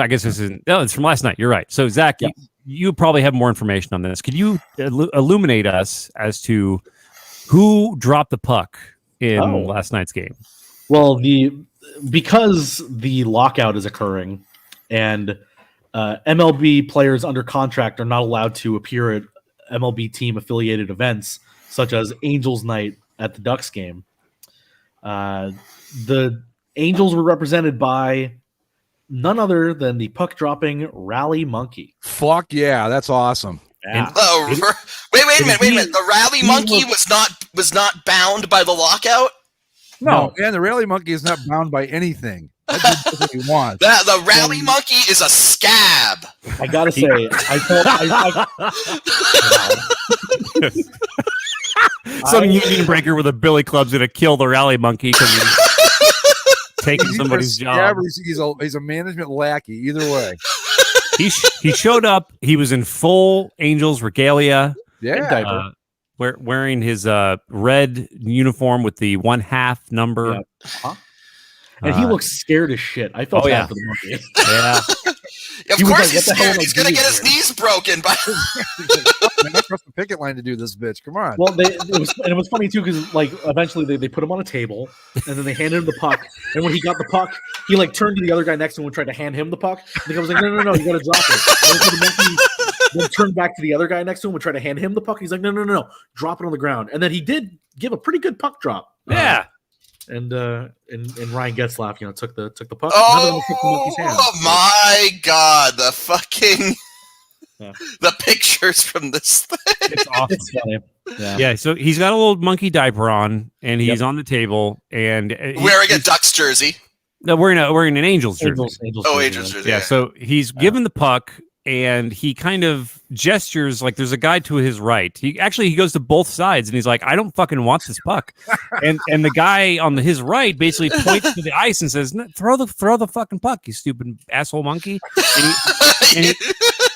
guess this isn't. No, it's from last night. You're right. So Zach, you probably have more information on this. Could you illuminate us as to who dropped the puck in last night's game? Well, because the lockout is occurring, and MLB players under contract are not allowed to appear at MLB team affiliated events such as Angels Night at the Ducks game. The Angels were represented by none other than the puck dropping Rally Monkey. Fuck yeah, that's awesome. Yeah. Wait a minute. The Rally Monkey was not bound by the lockout? No, and the Rally Monkey is not bound by anything. That's what he wants. The Rally Monkey is a scab. I gotta say, Some union breaker with a billy club's gonna kill the Rally Monkey because he's taking somebody's job. He's a management lackey. Either way, he showed up. He was in full Angels regalia. Yeah, wearing his red uniform with the 1/2 number. Yep. Huh? And he looks scared as shit. I felt bad for the monkey. Yeah. Of course he's scared. He's going to get his knees broken. By I trust the picket line to do this, bitch. Come on. Well, it was funny too because like eventually they put him on a table and then they handed him the puck. And when he got the puck, he like turned to the other guy next to him and tried to hand him the puck. And the guy was like, no, you got to drop it. And the monkey then turned back to the other guy next to him and tried to hand him the puck. He's like, no, drop it on the ground. And then he did give a pretty good puck drop. Yeah. And Ryan Getzlaf, took the puck. Oh, took the monkey's hand. My God, the fucking the pictures from this thing. It's awesome. It's funny. Yeah, so he's got a little monkey diaper on, and he's on the table, and wearing a Ducks jersey. No, wearing an Angels jersey. Angels jersey. Yeah, so he's given the puck, and he kind of gestures like there's a guy to his right. He goes to both sides, and he's like, "I don't fucking want this puck." and the guy on his right basically points to the ice and says, "Throw the fucking puck, you stupid asshole monkey."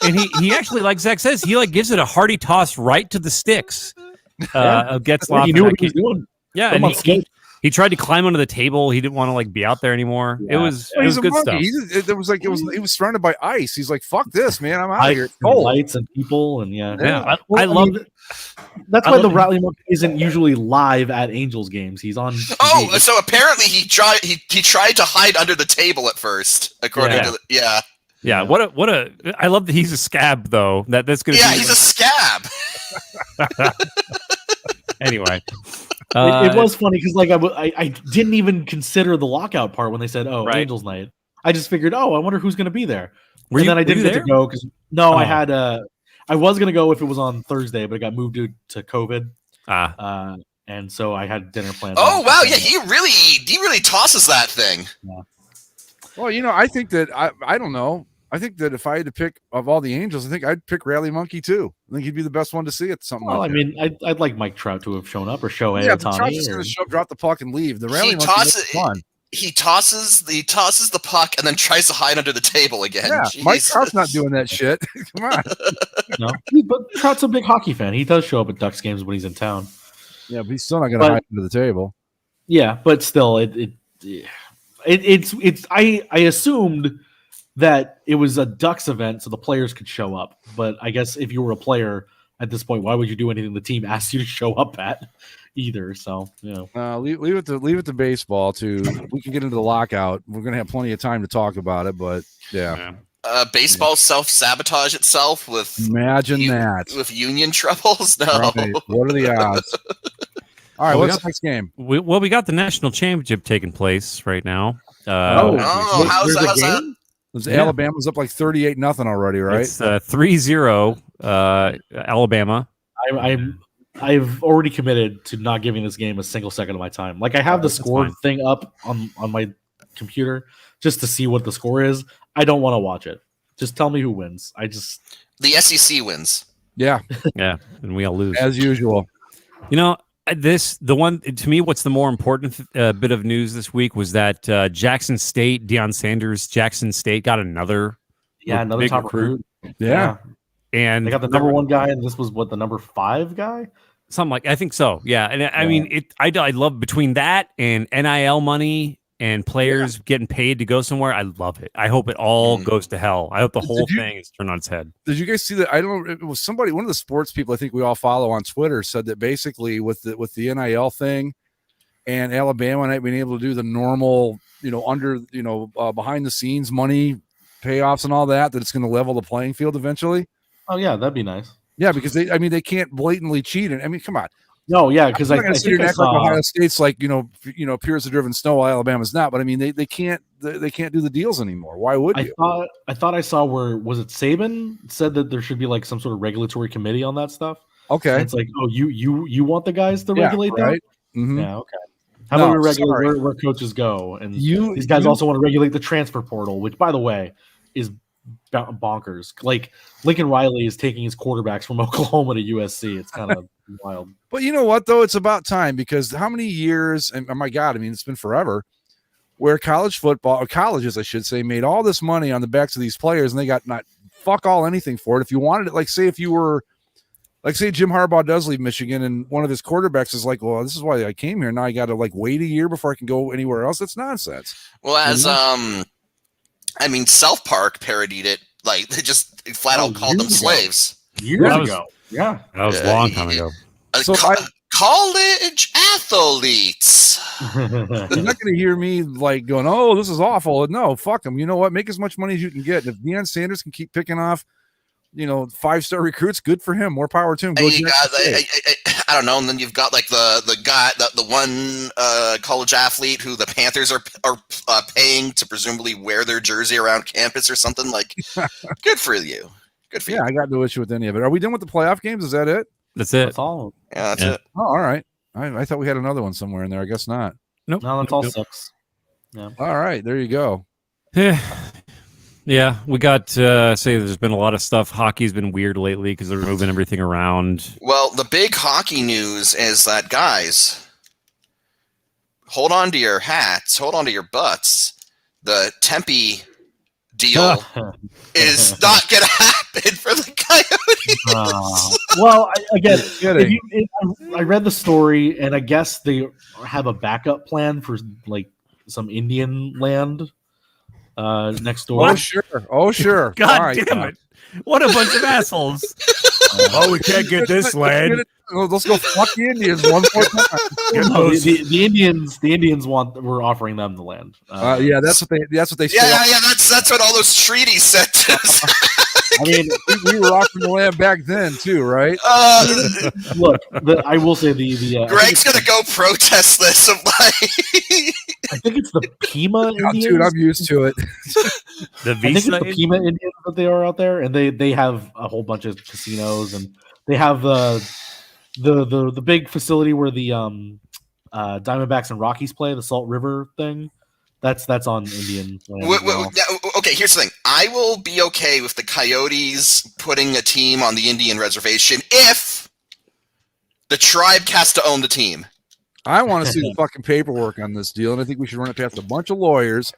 And he actually, like Zach says, he like gives it a hearty toss right to the sticks. Getzlaf. He knew what he was doing. Yeah, and he tried to climb onto the table. He didn't want to like be out there anymore. Yeah. It was good stuff. He was surrounded by ice. He's like, "Fuck this, man! I'm out of here." Lights and people and I love it. That's why the Rally Monkey isn't usually live at Angels games. He's on. Oh, so apparently he tried to hide under the table at first, according to Yeah, what a I love that he's a scab though. That's gonna Yeah, be he's a scab. anyway. It was funny because like I didn't even consider the lockout part when they said, "Oh, Right. Angels Night." I just figured, "Oh, I wonder who's going to be there." Were And you- then I were didn't you get to there? go because I Oh. had I was going to go if it was on Thursday, but it got moved due to COVID, and so I had dinner planned. Oh on wow, Sunday. yeah, he really tosses that thing. Well, I think that I don't know. I think that if I had to pick of all the Angels, I think I'd pick Rally Monkey too. I think he'd be the best one to see it. Something Well, like I that. mean, I'd like Mike Trout to have shown up or Shohei Yeah, but Trout's Ohtani. just or- going to drop the puck and leave. The Rally He Monkey tosses makes it fun. He tosses the puck and then tries to hide under the table again. Yeah, Mike Jesus. Trout's not doing that shit. Come on. No, but Trout's a big hockey fan. He does show up at Ducks games when he's in town. Yeah, but he's still not going to But- hide under the table. Yeah, but still, it's I assumed that it was a Ducks event so the players could show up. But I guess if you were a player at this point, why would you do anything the team asked you to show up at either? So Leave it to baseball. We can get into the lockout. We're going to have plenty of time to talk about it, but yeah. Baseball self-sabotage itself with Imagine that. with union troubles. No, Right. What are the odds? All right, Well, we what's got- the next game? We got the national championship taking place right now. how's that? Alabama's up like 38-0 already, right? It's 3-0 Alabama. I've already committed to not giving this game a single second of my time. Like I have the That's score fine. thing up on my computer just to see what the score is. I don't want to watch it. Just tell me who wins. The SEC wins. Yeah, Yeah, and we all lose. as usual. You know, the one to me, what's the more important bit of news this week was that Jackson State, Deion Sanders, Jackson State got another another big top recruit. Yeah. and They got the number 1 guy, and this was what, the number 5 guy? something like I think so. Yeah, and I mean, I love between that and NIL money and players getting paid to go somewhere. I love it. I hope it all goes to hell. I hope the whole thing is turned on its head. Did you guys see that? I don't. It was somebody, one of the sports people I think we all follow on Twitter, said that basically with the NIL thing and Alabama not being able to do the normal, behind the scenes money payoffs and all that, it's going to level the playing field eventually. Oh yeah, that'd be nice. Yeah, because they can't blatantly cheat. And I mean, come on. No, yeah, because I'm I not gonna sit think here and I act like saw, Ohio State's like Pierce the driven snow, while Alabama's not. But I mean, they can't do the deals anymore. Why would you? I thought I saw where was it Saban said that there should be like some sort of regulatory committee on that stuff. Okay, And it's like, oh, you want the guys to Yeah, regulate right? that? Mhm. Yeah, okay. How No, about we regulate sorry. where coaches go? And You- these guys you- also want to regulate the transfer portal, which, by the way, is bonkers. Like Lincoln Riley is taking his quarterbacks from Oklahoma to USC. It's kind of wild. But you know what, though? It's about time, because how many years, and oh my God, I mean, it's been forever, where college football, or colleges, I should say, made all this money on the backs of these players, and they got not fuck all anything for it. If you wanted it, like say Jim Harbaugh does leave Michigan, and one of his quarterbacks is like, well, this is why I came here. Now I got to like wait a year before I can go anywhere else. That's nonsense. Well, as South Park parodied it, like they just flat out called them years ago. slaves. Years That was- ago. Yeah. That was a long time ago. So College athletes. You're not going to hear me like going, oh, this is awful. No, fuck them. You know what? Make as much money as you can get. And if Deion Sanders can keep picking off, 5-star recruits, good for him. More power to him. Go And you Jackson got, State. I don't know, and then you've got like the guy, the one college athlete who the Panthers are paying to presumably wear their jersey around campus or something. Like, good for you. Good for Yeah, you. I got no issue with any of it. Are we done with the playoff games? Is that it? That's it. That's all. Yeah, that's Yeah. it. Oh, all right. I thought we had another one somewhere in there. I guess not. Nope. No, that's all Nope. 6. All right. There you go. Yeah, we got say there's been a lot of stuff. Hockey's been weird lately because they're moving everything around. Well, the big hockey news is that, guys, hold on to your hats, hold on to your butts. The Tempe deal is not going to happen for the Coyotes. Well, again, Kidding. I read the story, and I guess they have a backup plan for like some Indian land next door. Oh, sure. God All right. damn it! What a bunch of assholes! Oh, we can't get this land. Let's go fuck the Indians one more time. No, the Indians we're offering them the land. Yeah, that's what they say. Yeah. That's what all those treaties said to us. I mean, we were offering the land back then too, right? Look, I will say the Greg's gonna go protest this. Of like, I think it's the Pima Indians. Dude, I'm used to it. The I think it's Visa. the Pima Indians that they are out there, and they have a whole bunch of casinos, and they have the big facility where the Diamondbacks and Rockies play, the Salt River thing. That's on Indian land. okay, here's the thing. I will be okay with the Coyotes putting a team on the Indian reservation if the tribe has to own the team. I want to see the fucking paperwork on this deal, and I think we should run it past a bunch of lawyers.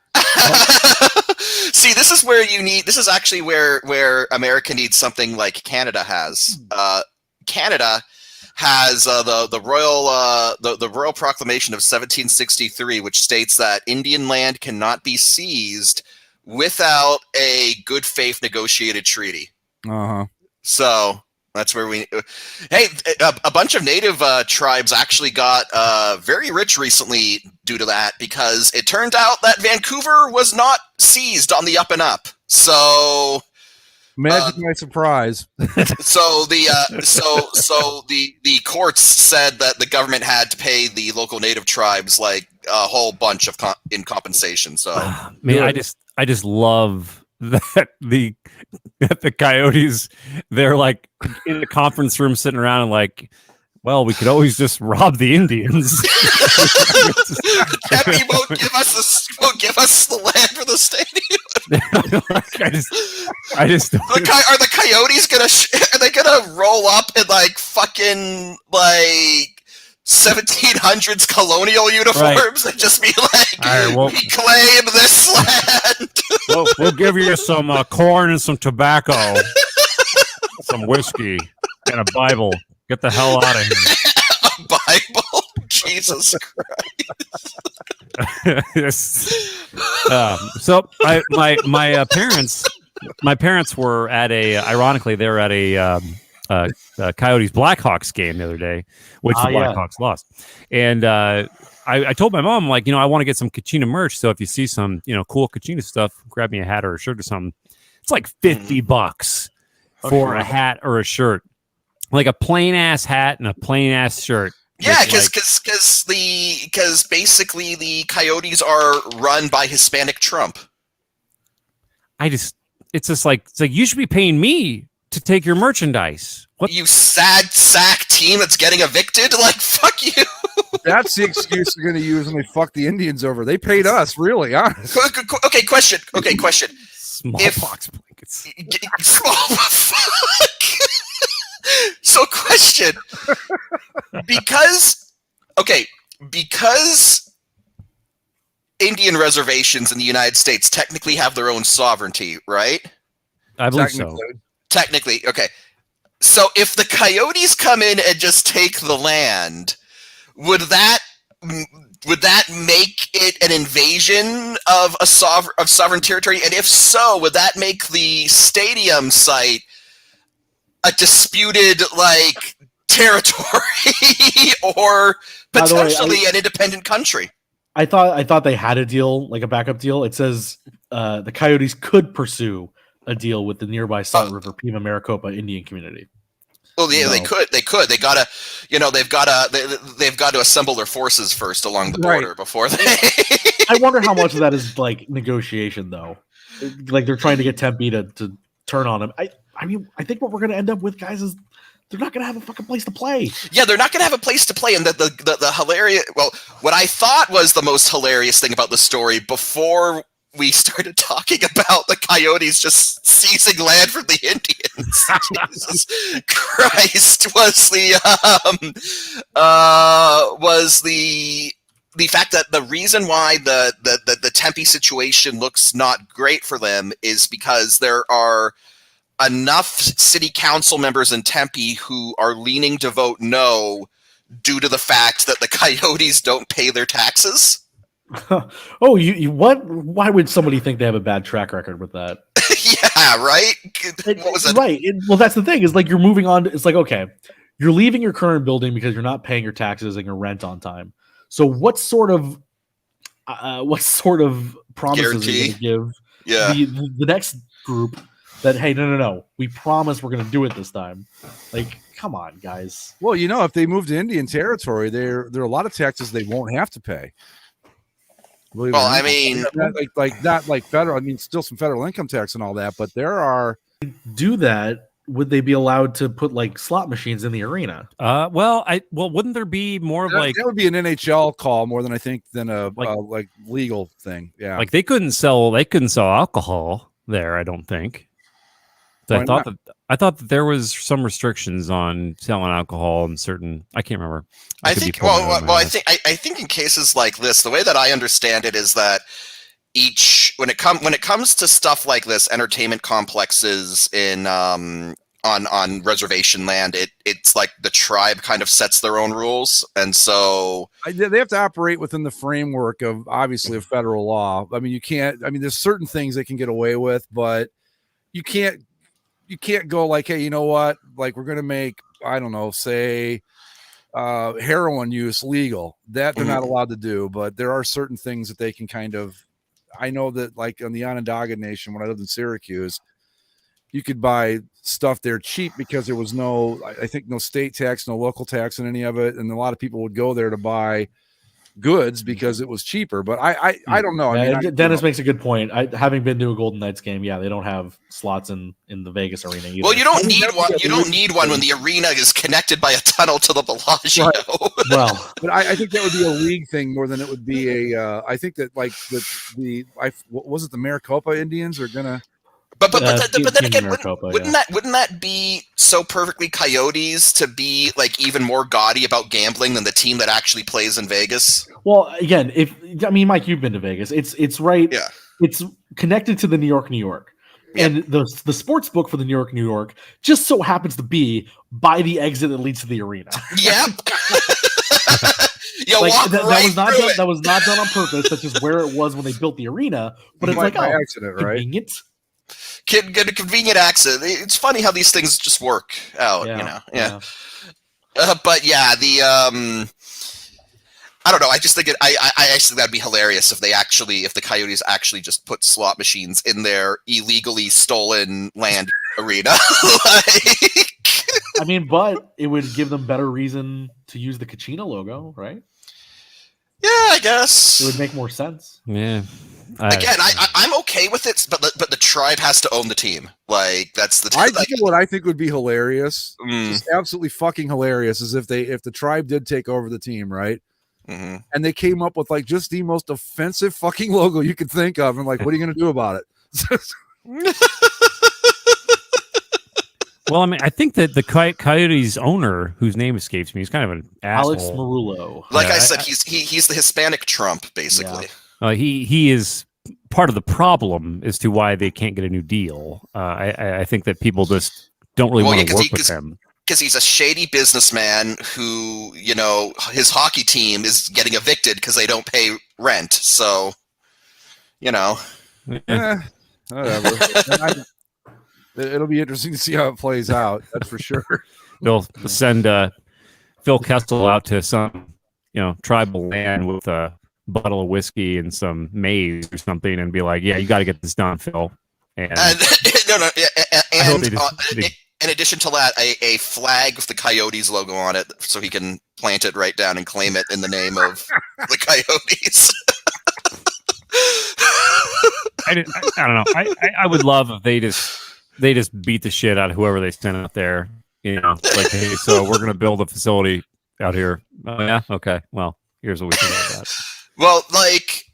See, this is where this is actually where America needs something like Canada has. Canada has the Royal Proclamation of 1763, which states that Indian land cannot be seized without a good faith negotiated treaty. So that's where a bunch of native tribes actually got very rich recently due to that, because it turned out that Vancouver was not seized on the up and up. So imagine my surprise. So the courts said that the government had to pay the local native tribes like a whole bunch of in compensation. So man, I just love that the Coyotes, they're like in the conference room sitting around and like, well, we could always just rob the Indians. Debbie won't give us the land for the stadium. I just are the Coyotes gonna roll up in like fucking like 1700s colonial uniforms and just be like, right, well, we claim this land. we'll give you some corn and some tobacco, some whiskey, and a Bible. Get the hell out of here. A Bible? Jesus Christ. So my parents were at ironically, they were at a Coyotes Blackhawks game the other day, which the Blackhawks lost. And I told my mom, like, I want to get some Kachina merch. So if you see some, cool Kachina stuff, grab me a hat or a shirt or something. It's like $50 for a hat or a shirt. Like a plain ass hat and a plain ass shirt. Yeah, because basically the Coyotes are run by Hispanic Trump. It's like you should be paying me to take your merchandise. What, you sad sack team that's getting evicted? Like, fuck you. That's the excuse they're going to use when they fuck the Indians over. They paid us, really, honest. Okay, question. Smallpox blankets. Fuck. So, question. Because Indian reservations in the United States technically have their own sovereignty, right? I believe so. Technically, okay. So if the Coyotes come in and just take the land, would that make it an invasion of sovereign territory? And if so, would that make the stadium site a disputed like territory or potentially an independent country? I thought they had a deal, like a backup deal. It says the Coyotes could pursue a deal with the nearby Salt River Pima Maricopa Indian community. Well, yeah, they could. They gotta, they've got to assemble their forces first along the border before they. I wonder how much of that is like negotiation, though. Like they're trying to get Tempe to turn on them. I mean, I think what we're going to end up with, guys, is they're not going to have a fucking place to play. Yeah, they're not going to have a place to play. And the hilarious, well, what I thought was the most hilarious thing about the story before we started talking about the Coyotes just seizing land from the Indians, Jesus Christ, was the fact that the reason why the Tempe situation looks not great for them is because there are enough city council members in Tempe who are leaning to vote no due to the fact that the Coyotes don't pay their taxes. Oh, you what? Why would somebody think they have a bad track record with that? Yeah, right. What was that? Right. Well, that's the thing. Is like you're moving on. It's like, okay, you're leaving your current building because you're not paying your taxes and your rent on time. So what sort of promises are Guarantee? you going to give Yeah. the next group that, hey, no, we promise we're going to do it this time? Like, come on, guys. Well, if they move to Indian territory, there are a lot of taxes they won't have to pay. Believe it or Well, not. I mean, not like federal. I mean, still some federal income tax and all that, but there are. Do that. Would they be allowed to put like slot machines in the arena? Well, wouldn't there be more of like That would be an NHL call more than I think than a Like- legal thing. Yeah, like they couldn't sell alcohol there? I don't think. So Why not? I thought that there was some restrictions on selling alcohol in certain. I can't remember. I could be think. pulling it out of my I ass. think in cases like this, the way that I understand it is that when it comes to stuff like this, entertainment complexes in on reservation land, it's like the tribe kind of sets their own rules, and so they have to operate within the framework of obviously of federal law. I mean, you can't. I mean, there's certain things they can get away with, but you can't go like, hey, you know what? Like, we're going to make, I don't know, say heroin use legal. That they're not allowed to do, but there are certain things that they can kind of. I know that like on the Onondaga Nation, when I lived in Syracuse, you could buy stuff there cheap because there was no state tax, no local tax in any of it. And a lot of people would go there to buy goods because it was cheaper. But I don't know. I mean, Dennis makes a good point. Having been to a Golden Knights game, yeah, they don't have slots in the Vegas arena either. well, you don't need one. You don't need one when the arena is connected by a tunnel to the Bellagio. Right. Well, but I think that would be a league thing more than it would be a. I think that like was it the Maricopa Indians are gonna. But then Team again, Maricopa, wouldn't that be so perfectly Coyotes to be like even more gaudy about gambling than the team that actually plays in Vegas? well, again, Mike, you've been to Vegas. It's right. Yeah. It's connected to the New York, Yep. and the sports book for the New York just so happens to be by the exit that leads to the arena. Yep. You Like, walk that right was not through done, it. that was not done on purpose. That's just where it was when they built the arena. But it's like, by oh, accident, right? convenient. Get a convenient accent. It's funny how these things just work out, Yeah. But yeah, the I don't know. I just think I actually think that'd be hilarious if the Coyotes actually just put slot machines in their illegally stolen land arena. I mean, but it would give them better reason to use the Kachina logo, right? Yeah, I guess. It would make more sense. Yeah. Again, I'm okay with it, but the tribe has to own the team. Like that's the. I think what I think would be hilarious, Mm. just absolutely fucking hilarious, is if the tribe did take over the team, right? Mhm. And they came up with like just the most offensive fucking logo you could think of, and like, what are you going to do about it? Well, I mean, I think that the Coyotes owner, whose name escapes me, he's kind of an asshole. Alex Marullo. Like Yeah, I said, he's the Hispanic Trump, basically. He is part of the problem as to why they can't get a new deal. I think that people just don't really want to work with him. Because he's a shady businessman who, his hockey team is getting evicted because they don't pay rent. So, Whatever. It'll be interesting to see how it plays out. That's for sure. They'll send Phil Kessel out to some, tribal land with a bottle of whiskey and some maize or something, and be like, "Yeah, you got to get this done, Phil." And in addition to that, a flag with the Coyotes logo on it, so he can plant it right down and claim it in the name of the Coyotes. I don't know. I would love if they just beat the shit out of whoever they send out there. Like, hey, so we're gonna build a facility out here. Oh yeah, okay. Well, here's what we think about that. Well, like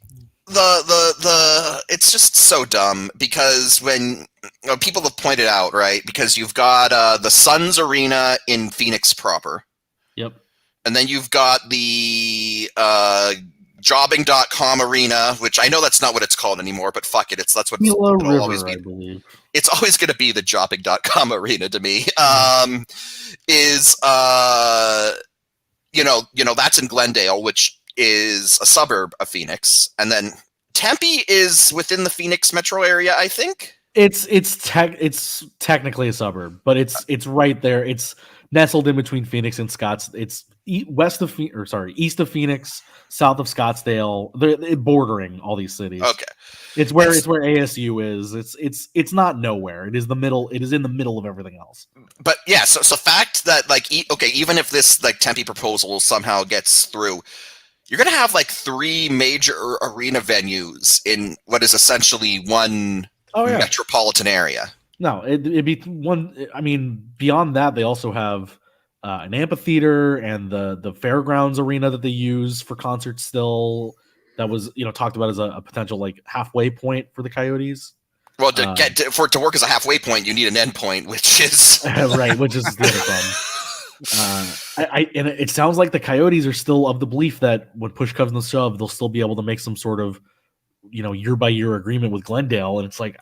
the it's just so dumb because when people have pointed out, right? Because you've got the Suns Arena in Phoenix proper. Yep. And then you've got the jobbing.com arena, which I know that's not what it's called anymore, but fuck it. That's what Gila it'll always River, be. I believe. It's always going to be the jobbing.com arena to me. That's in Glendale, which is a suburb of Phoenix. And then Tempe is within the Phoenix metro area, I think. It's technically a suburb, but it's right there. It's nestled in between Phoenix and Scotts. It's east of Phoenix, south of Scottsdale. They're bordering all these cities. Okay. It's where ASU is. It's not nowhere. It is the middle. It is in the middle of everything else. But yeah, so fact that like even if this like Tempe proposal somehow gets through, you're gonna have like 3 major arena venues in what is essentially one metropolitan area. No, it'd be one. I mean, beyond that, they also have an amphitheater and the fairgrounds arena that they use for concerts still. That was talked about as a potential like halfway point for the Coyotes. Well, for it to work as a halfway point, you need an end point, which is right, which is the other problem. And it sounds like the Coyotes are still of the belief that when push comes to shove, they'll still be able to make some sort of year by year agreement with Glendale, and it's like,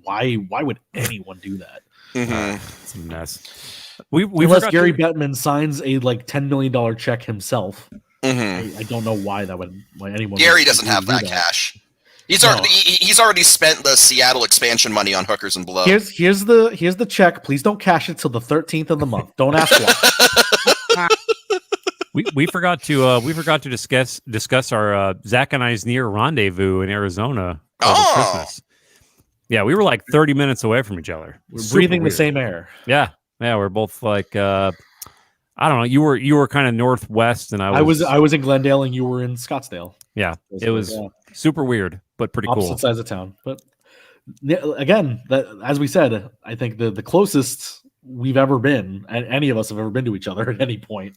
why would anyone do that? It's a mess. Unless Gary Bettman signs a like $10 million check himself. I don't know why anyone. Gary doesn't have that cash. He's already spent the Seattle expansion money on hookers and blow. Here's the check. Please don't cash it till the 13th of the month. Don't ask why. We forgot to discuss our Zach and I's near rendezvous in Arizona over Christmas. Yeah, we were like 30 minutes away from each other. We're breathing the same air. Yeah, we're both like I don't know. You were kind of northwest, and I was in Glendale, and you were in Scottsdale. Yeah, it was super weird, but pretty cool. Opposite sides of town, but again, that as we said, I think the closest we've ever been, and any of us have ever been to each other at any point.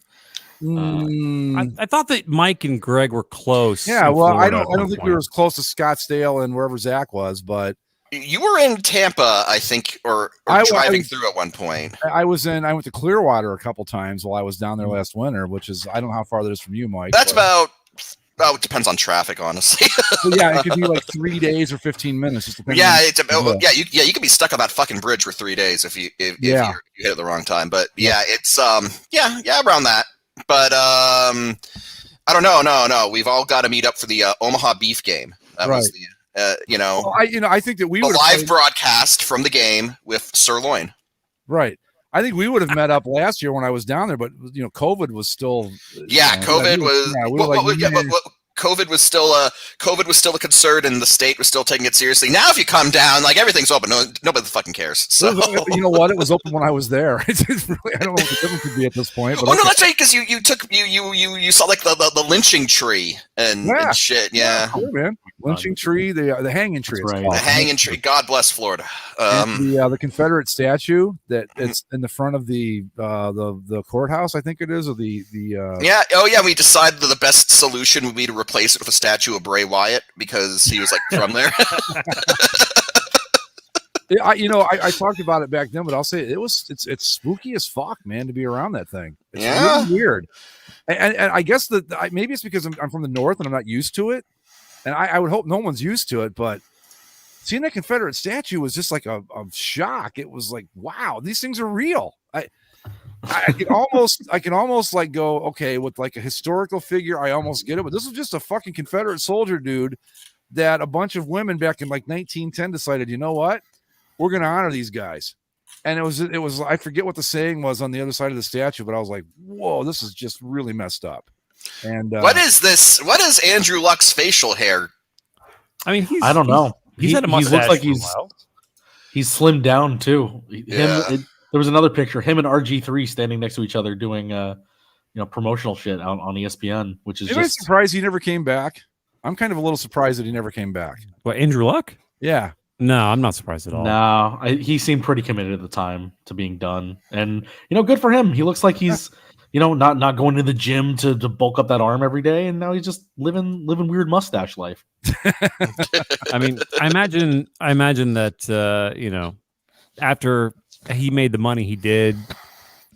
I thought that Mike and Greg were close. Yeah, well, I don't think we were as close to Scottsdale and wherever Zach was, but you were in Tampa, I think, or driving through at one point. I went to Clearwater a couple times while I was down there last winter, which is I don't know how far that is from you, Mike. That's about. Oh, it depends on traffic, honestly. Yeah, it could be like 3 days or 15 minutes. Just yeah, you could be stuck on that fucking bridge for 3 days if you hit it at the wrong time. But yeah, it's around that. But I don't know. No, we've all got to meet up for the Omaha Beef game. That was the Well, I think that we would live broadcast from the game with sirloin. Right. I think we would have met up last year when I was down there, but COVID was still. COVID was. COVID was still a concern, and the state was still taking it seriously. Now, if you come down, like everything's open, nobody fucking cares. So you know what? It was open when I was there. It's really, I don't know what the difference could be at this point. But no, that's right, because you saw like the lynching tree and shit. Yeah, cool, man. Lynching tree, the hanging tree. Right. The hanging tree. God bless Florida. The Confederate statue that it's in the front of the courthouse, I think it is, or the yeah. Oh yeah, we decided that the best solution would be to replace it with a statue of Bray Wyatt because he was like from there. I talked about it back then, but I'll say it's spooky as fuck, man, to be around that thing. It's really weird, and I guess that maybe it's because I'm from the north and I'm not used to it, and I would hope no one's used to it, but seeing that Confederate statue was just like a shock. It was like, wow, these things are real. I can almost like go, okay, with like a historical figure, I almost get it, but this was just a fucking Confederate soldier dude that a bunch of women back in like 1910 decided, you know what, we're going to honor these guys. And it was, I forget what the saying was on the other side of the statue, but I was like, whoa, this is just really messed up. And what is this? What is Andrew Luck's facial hair? I mean, I don't know. He's had a mustache. He looks like he's slimmed down too. There was another picture, him and RG3 standing next to each other doing, promotional shit out on ESPN, which is just surprised he never came back. I'm kind of a little surprised that he never came back. What, Andrew Luck? Yeah. No, I'm not surprised at all. No, he seemed pretty committed at the time to being done, and good for him. He looks like he's, not going to the gym to bulk up that arm every day, and now he's just living weird mustache life. I mean, I imagine that after he made the money he did,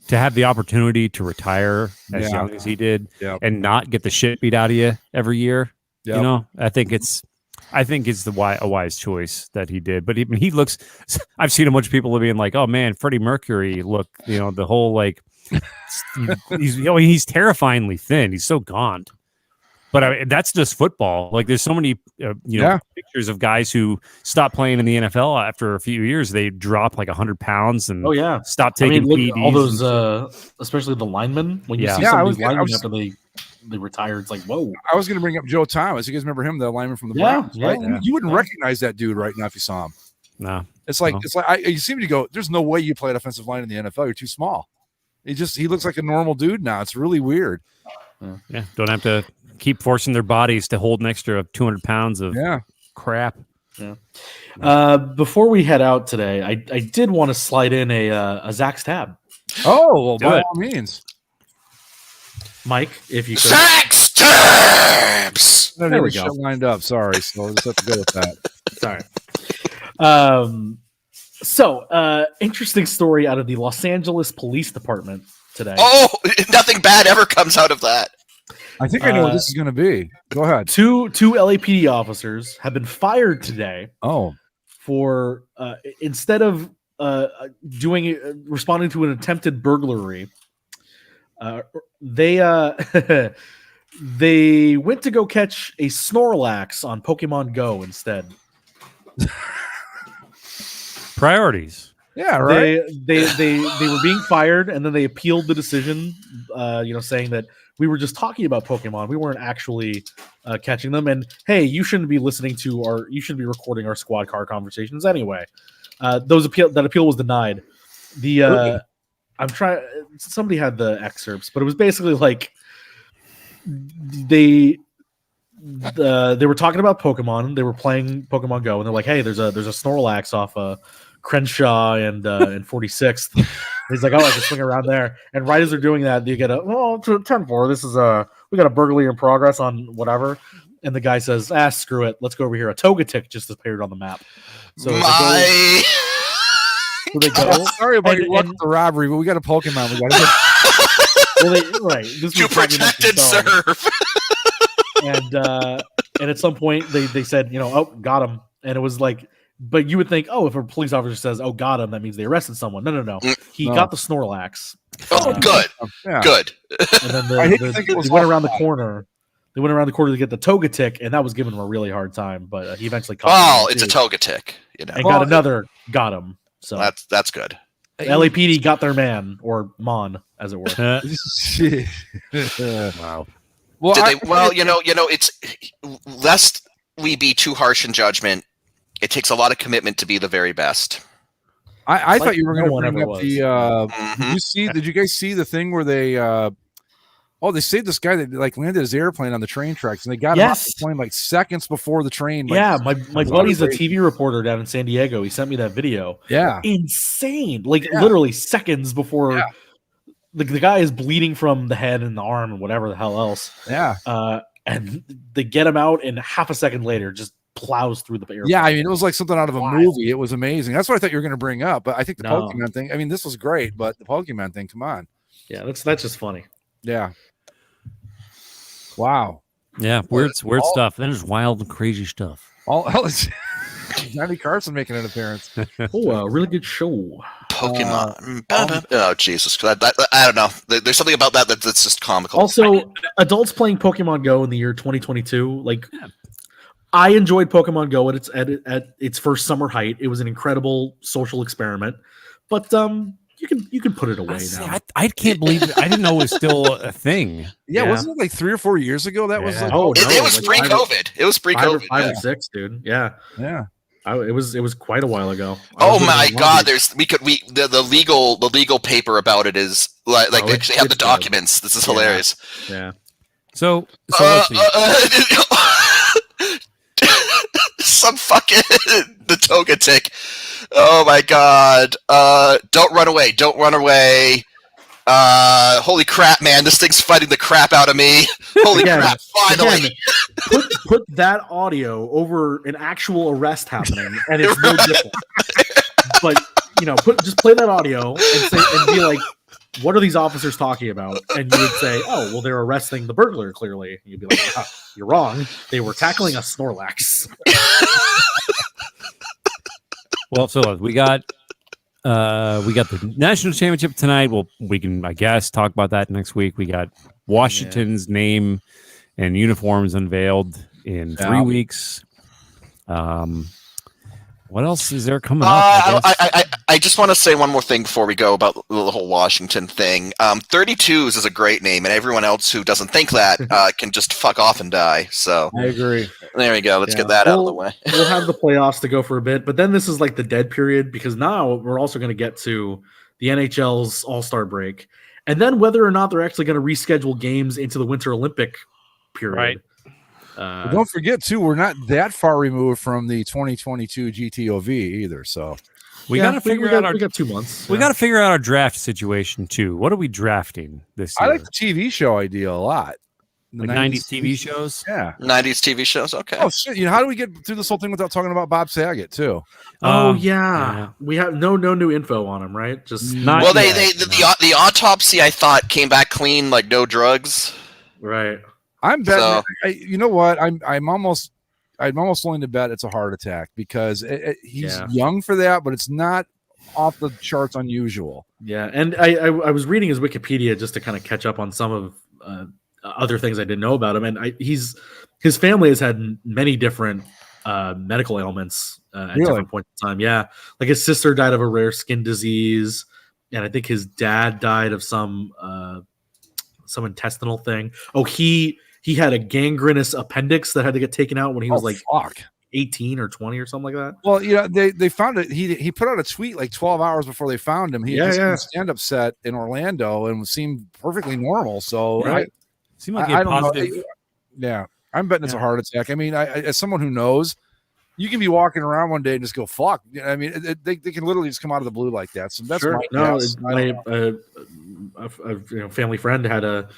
to have the opportunity to retire as young as he did and not get the shit beat out of you every year. I think it's a wise choice that he did. But he looks, I've seen a bunch of people being like, oh man, Freddie Mercury, look, the whole like, he's terrifyingly thin. He's so gaunt. But that's just football. Like there's so many, pictures of guys who stop playing in the NFL after a few years. They drop like 100 pounds and stop taking look, PEDs. all those, especially the linemen. When you see some of these linemen after they retire, it's like, whoa. I was going to bring up Joe Thomas. You guys remember him, the lineman from the Browns, right? Yeah. You wouldn't recognize that dude right now if you saw him. No, it's like you seem to go. There's no way you play offensive line in the NFL. You're too small. He looks like a normal dude now. It's really weird. Yeah, don't have to keep forcing their bodies to hold an extra 200 pounds of crap. Yeah. Before we head out today, I did want to slide in a Zach's tab. Oh, well, by all means, Mike, if you could. Zach's tabs. There we go. Lined up. Sorry, so we'll just have to go with that. Sorry. So, interesting story out of the Los Angeles Police Department today. Oh, nothing bad ever comes out of that. I think I know what this is going to be. Go ahead. Two LAPD officers have been fired today. For instead of responding to an attempted burglary, they they went to go catch a Snorlax on Pokemon Go instead. Priorities. Yeah, right. They were being fired, and then they appealed the decision, saying that we were just talking about Pokemon. We weren't actually catching them. And hey, you shouldn't be you shouldn't be recording our squad car conversations anyway. That appeal was denied. Somebody had the excerpts, but it was basically like they were talking about Pokemon. They were playing Pokemon Go, and they're like, "Hey, there's a Snorlax off Crenshaw and 46th." He's like, "Oh, I can swing around there." And right as they're doing that, they get 10-4. This is we got a burglary in progress on whatever. And the guy says, "Screw it. Let's go over here." A Togetic just appeared on the map. So they go. Sorry about the robbery, but we got a Pokemon. We got to This to protect and serve. And at some point they said, got him. And it was like, but you would think, if a police officer says, got him, that means they arrested someone. No. He got the Snorlax. Oh, good. Yeah. Good. And then they went around the corner. They went around the corner to get the Togetic, and that was giving him a really hard time. But he eventually caught him. It's a Togetic. And got him. So that's good. LAPD got their man, or Mon, as it were. Wow. It's lest we be too harsh in judgment. It takes a lot of commitment to be the very best. I thought you were going to bring up the. Did you guys see the thing where they? They saved this guy that landed his airplane on the train tracks, and they got him off the plane seconds before the train. My buddy's a TV reporter down in San Diego. He sent me that video. Yeah, insane! Literally seconds before the guy is bleeding from the head and the arm and whatever the hell else. Yeah, and they get him out, and half a second later, just plows through the airplane. Yeah, I mean, it was like something out of a movie. It was amazing. That's what I thought you were going to bring up. But I think the Pokemon thing. I mean, this was great, but the Pokemon thing. Come on. Yeah, that's just funny. Yeah. Wow. Yeah, weird stuff. Then there's wild and crazy stuff. Johnny Carson making an appearance. A really good show. Pokemon. Oh, Jesus. I don't know. There's something about that's just comical. Also, adults playing Pokemon Go in the year 2022, I enjoyed Pokemon Go at its first summer height. It was an incredible social experiment. But you can put it away now. I can't believe it. I didn't know it was still a thing. Yeah, wasn't it 3 or 4 years ago? That was it was pre-COVID. It was pre-COVID. 5 or 6, dude. Yeah. It was quite a while ago. Oh my God! The legal paper about it is they actually have the documents. This is hilarious. Yeah. So let's see. Some fucking the Togetic. Oh my God! Don't run away! Don't run away! Holy crap, man! This thing's fighting the crap out of me. Holy crap! Finally, put that audio over an actual arrest happening, and it's no different. But just play that audio and be like, "What are these officers talking about?" And you would say, "Oh, well, they're arresting the burglar. Clearly." And you'd be like, "You're wrong. They were tackling a Snorlax." Well, so we got the national championship tonight. Well, we can, I guess, talk about that next week. We got Washington's name and uniforms unveiled in 3 weeks. What else is there coming up? I just want to say one more thing before we go about the whole Washington thing. 32s is a great name, and everyone else who doesn't think that can just fuck off and die. So I agree. There we go. Let's get that out of the way. We'll have the playoffs to go for a bit, but then this is like the dead period because now we're also going to get to the NHL's All-Star break, and then whether or not they're actually going to reschedule games into the Winter Olympic period. Right. But don't forget too, we're not that far removed from the 2022 GTOV either. So we got to figure out we got 2 months. We got to figure out our draft situation too. What are we drafting this year? I like the TV show idea a lot. The 90s TV shows? Yeah. 90s TV shows. Okay. Oh shit! How do we get through this whole thing without talking about Bob Saget too? Yeah. We have no new info on him, right? Just not. Well, the autopsy I thought came back clean, like no drugs. Right. I'm betting. You know what? I'm almost willing to bet it's a heart attack because he's young for that, but it's not off the charts unusual. Yeah, and I was reading his Wikipedia just to kind of catch up on some of other things I didn't know about him, and his family has had many different medical ailments at different points in time. Yeah, like his sister died of a rare skin disease, and I think his dad died of some intestinal thing. Oh, he had a gangrenous appendix that had to get taken out when he was 18 or 20 or something like that. Well, they found it. He put out a tweet like 12 hours before they found him. He had a stand-up set in Orlando and seemed perfectly normal. So seemed like I don't positive. know. Yeah, I'm betting it's a heart attack. I mean, as someone who knows, you can be walking around one day and just go fuck. I mean, they can literally just come out of the blue like that. So that's my guess. A family friend had a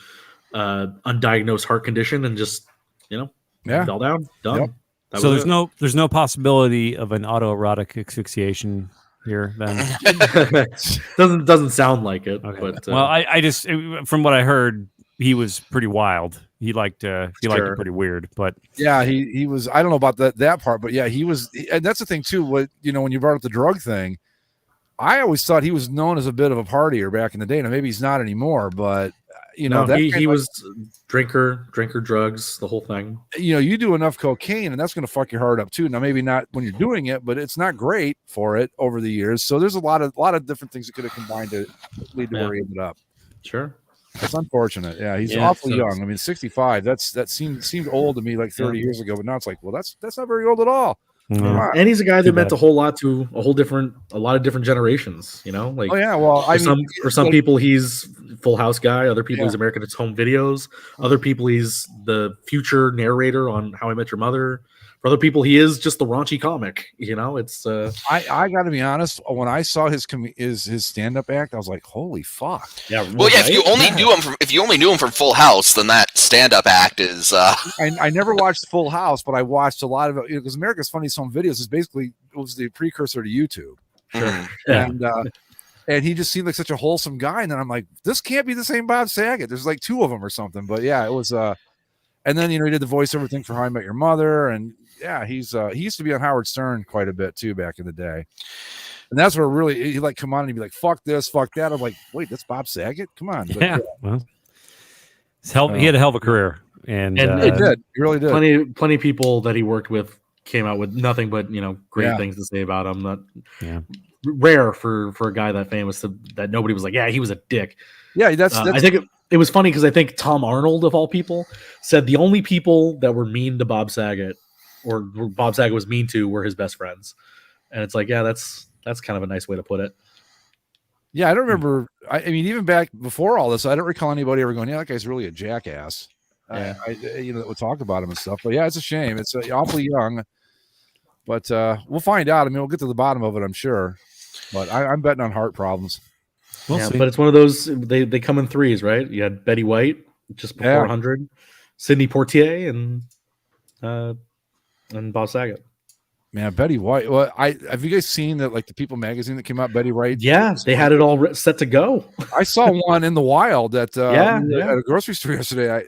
undiagnosed heart condition and just fell down. Done. Yep. So there's no possibility of an autoerotic asphyxiation here then. doesn't sound like it. Okay. But well, I just from what I heard, he was pretty wild. He liked it pretty weird, but yeah, he was. I don't know about that part, but yeah, he was. And that's the thing too. When you brought up the drug thing, I always thought he was known as a bit of a partier back in the day. Now maybe he's not anymore, but he was drinker, drugs, the whole thing. You do enough cocaine, and that's going to fuck your heart up too. Now maybe not when you're doing it, but it's not great for it over the years. So there's a lot of different things that could have combined to lead to where he ended up. Sure. It's unfortunate. Yeah, he's awfully young. I mean, 65. That seemed old to me like 30 years ago, but now it's like, well, that's not very old at all. And he's a guy that meant a whole lot to a lot of different generations. Like, oh yeah. Well, for some people, he's Full House guy. Other people, he's American Home Videos. Other people, he's the future narrator on How I Met Your Mother. For other people, he is just the raunchy comic. It's. I got to be honest. When I saw his stand-up act, I was like, "Holy fuck!" Yeah. Well, yeah. If you only knew him from Full House, then that stand-up act is. I never watched Full House, but I watched a lot of it because America's Funniest Home Videos was the precursor to YouTube. Sure. And he just seemed like such a wholesome guy. And then I'm like, this can't be the same Bob Saget. There's like two of them or something. But yeah, it was. And then he did the voiceover thing for How I Met Your Mother, and yeah, he used to be on Howard Stern quite a bit too back in the day. And that's where really he come on and he'd be like, "Fuck this, fuck that." I'm like, "Wait, that's Bob Saget? Come on!" But, well, he had a hell of a career, and he did. He really did. Plenty of people that he worked with came out with nothing but great things to say about him. Not rare for a guy that famous that nobody was like, "Yeah, he was a dick." Yeah, that's I think it was funny because I think Tom Arnold of all people said the only people that were mean to Bob Saget or Bob Saget was mean to were his best friends. And it's like, yeah, that's kind of a nice way to put it. Yeah, I don't remember. I mean, even back before all this, I don't recall anybody ever going, "Yeah, that guy's really a jackass." Yeah. That would talk about him and stuff. But yeah, it's a shame. It's awfully young. But we'll find out. I mean, we'll get to the bottom of it, I'm sure. But I'm betting on heart problems. We'll see. But it's one of those. They come in threes, right? You had Betty White just before 100, Sidney Poitier, and Bob Saget. Man, Betty White. Well, have you guys seen that? Like the People magazine that came out, Betty White. Yeah, they had it all set to go. I saw one in the wild at a grocery store yesterday.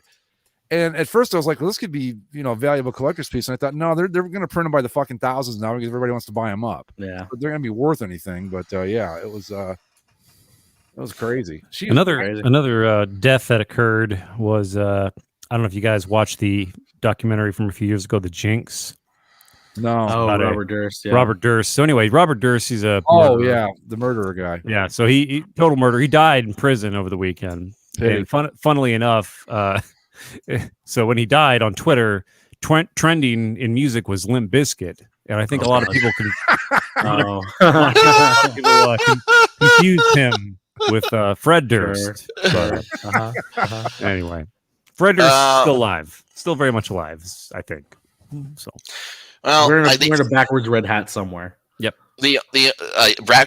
And at first I was like, well, this could be a valuable collector's piece. And I thought, no, they're going to print them by the fucking thousands now because everybody wants to buy them up. Yeah, but they're going to be worth anything. But it was crazy. Another death that occurred was I don't know if you guys watched the documentary from a few years ago, The Jinx. No. Oh, about Robert Durst. Yeah. Robert Durst. So anyway, Robert Durst, he's a Oh murderer. yeah, the murderer guy. Yeah, so he total murder. He died in prison over the weekend. Pity. And funnily enough, so when he died on Twitter, trending in music was Limp Bizkit, and I think a lot of people Oh. people confused him with Fred Durst. Sure. But, anyway, Fred Durst is still alive, still very much alive, I think. So Well, Wearing I think a backwards red hat somewhere. the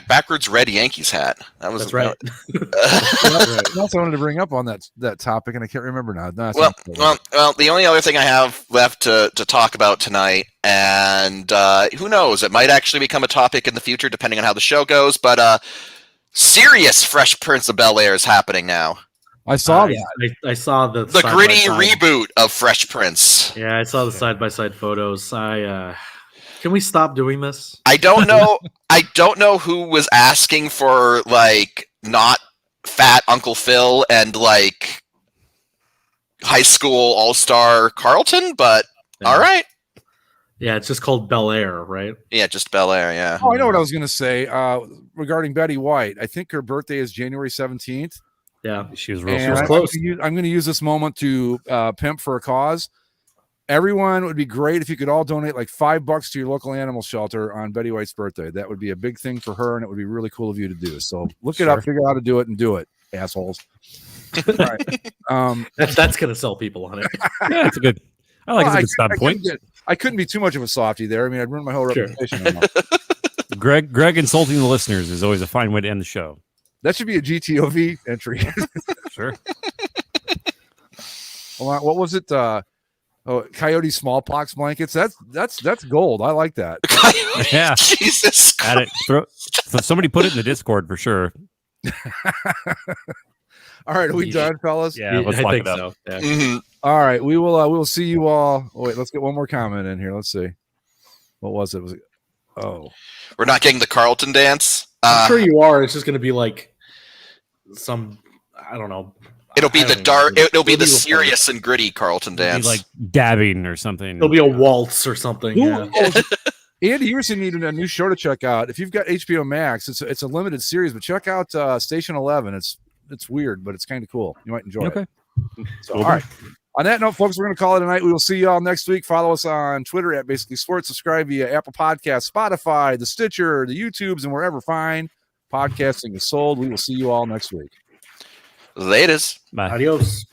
backwards red Yankees hat. That was That's right. That's what I wanted to bring up on that topic, and I can't remember now. No, it's Well, the only other thing I have left to talk about tonight, and who knows, it might actually become a topic in the future, depending on how the show goes. But serious Fresh Prince of Bel-Air is happening now. I saw that. I saw the Gritty side-by-side. reboot of Fresh Prince. Yeah, I saw the side by side photos. Can we stop doing this? I don't know. I don't know who was asking for like not fat Uncle Phil and like high school all-star Carlton, but all right. Yeah, it's just called Bel Air, right? Yeah, just Bel-Air, yeah. Oh, I know what I was going to say regarding Betty White. I think her birthday is January 17th. Yeah. she was real And close. I'm going to use this moment to pimp for a cause. Everyone, it would be great if you could all donate like $5 to your local animal shelter on Betty White's birthday. That would be a big thing for her, and it would be really cool of you to do. So look it up, figure out how to do it, and do it, assholes. All right. That's gonna sell people on it. Yeah, it's a good. I like it's a good stop point. I couldn't be too much of a softie there. I mean, I'd ruin my whole Sure. reputation. Greg insulting the listeners is always a fine way to end the show. That should be a GTOV entry. Sure. What was it? Coyote smallpox blankets. That's gold. I like that. Yeah. Jesus Add it. So somebody put it in the Discord for sure. All right, are we done, fellas? Yeah, let's I lock think it up. so. Yeah. Mhm. All right, we will see you all. Oh, wait, let's get one more comment in here. Let's see. What was it? Was it? Oh, We're not getting the Carlton dance. I'm sure you are. It's just gonna be like some, I don't know. It'll be I the don't dark. know. It'll be the real serious and gritty Carlton It'd dance. be like dabbing or something. It'll be a waltz or something. Yeah. Andy Everson needed a new show to check out. If you've got HBO Max, it's a limited series, but check out Station 11. It's weird, but it's kind of cool. You might enjoy it. So, all right. On that note, folks, we're going to call it a night. We will see you all next week. Follow us on Twitter at Basically Sports. Subscribe via Apple Podcasts, Spotify, the Stitcher, the YouTubes, and wherever fine podcasting is sold. We will see you all next week. Latest. Bye. Adios.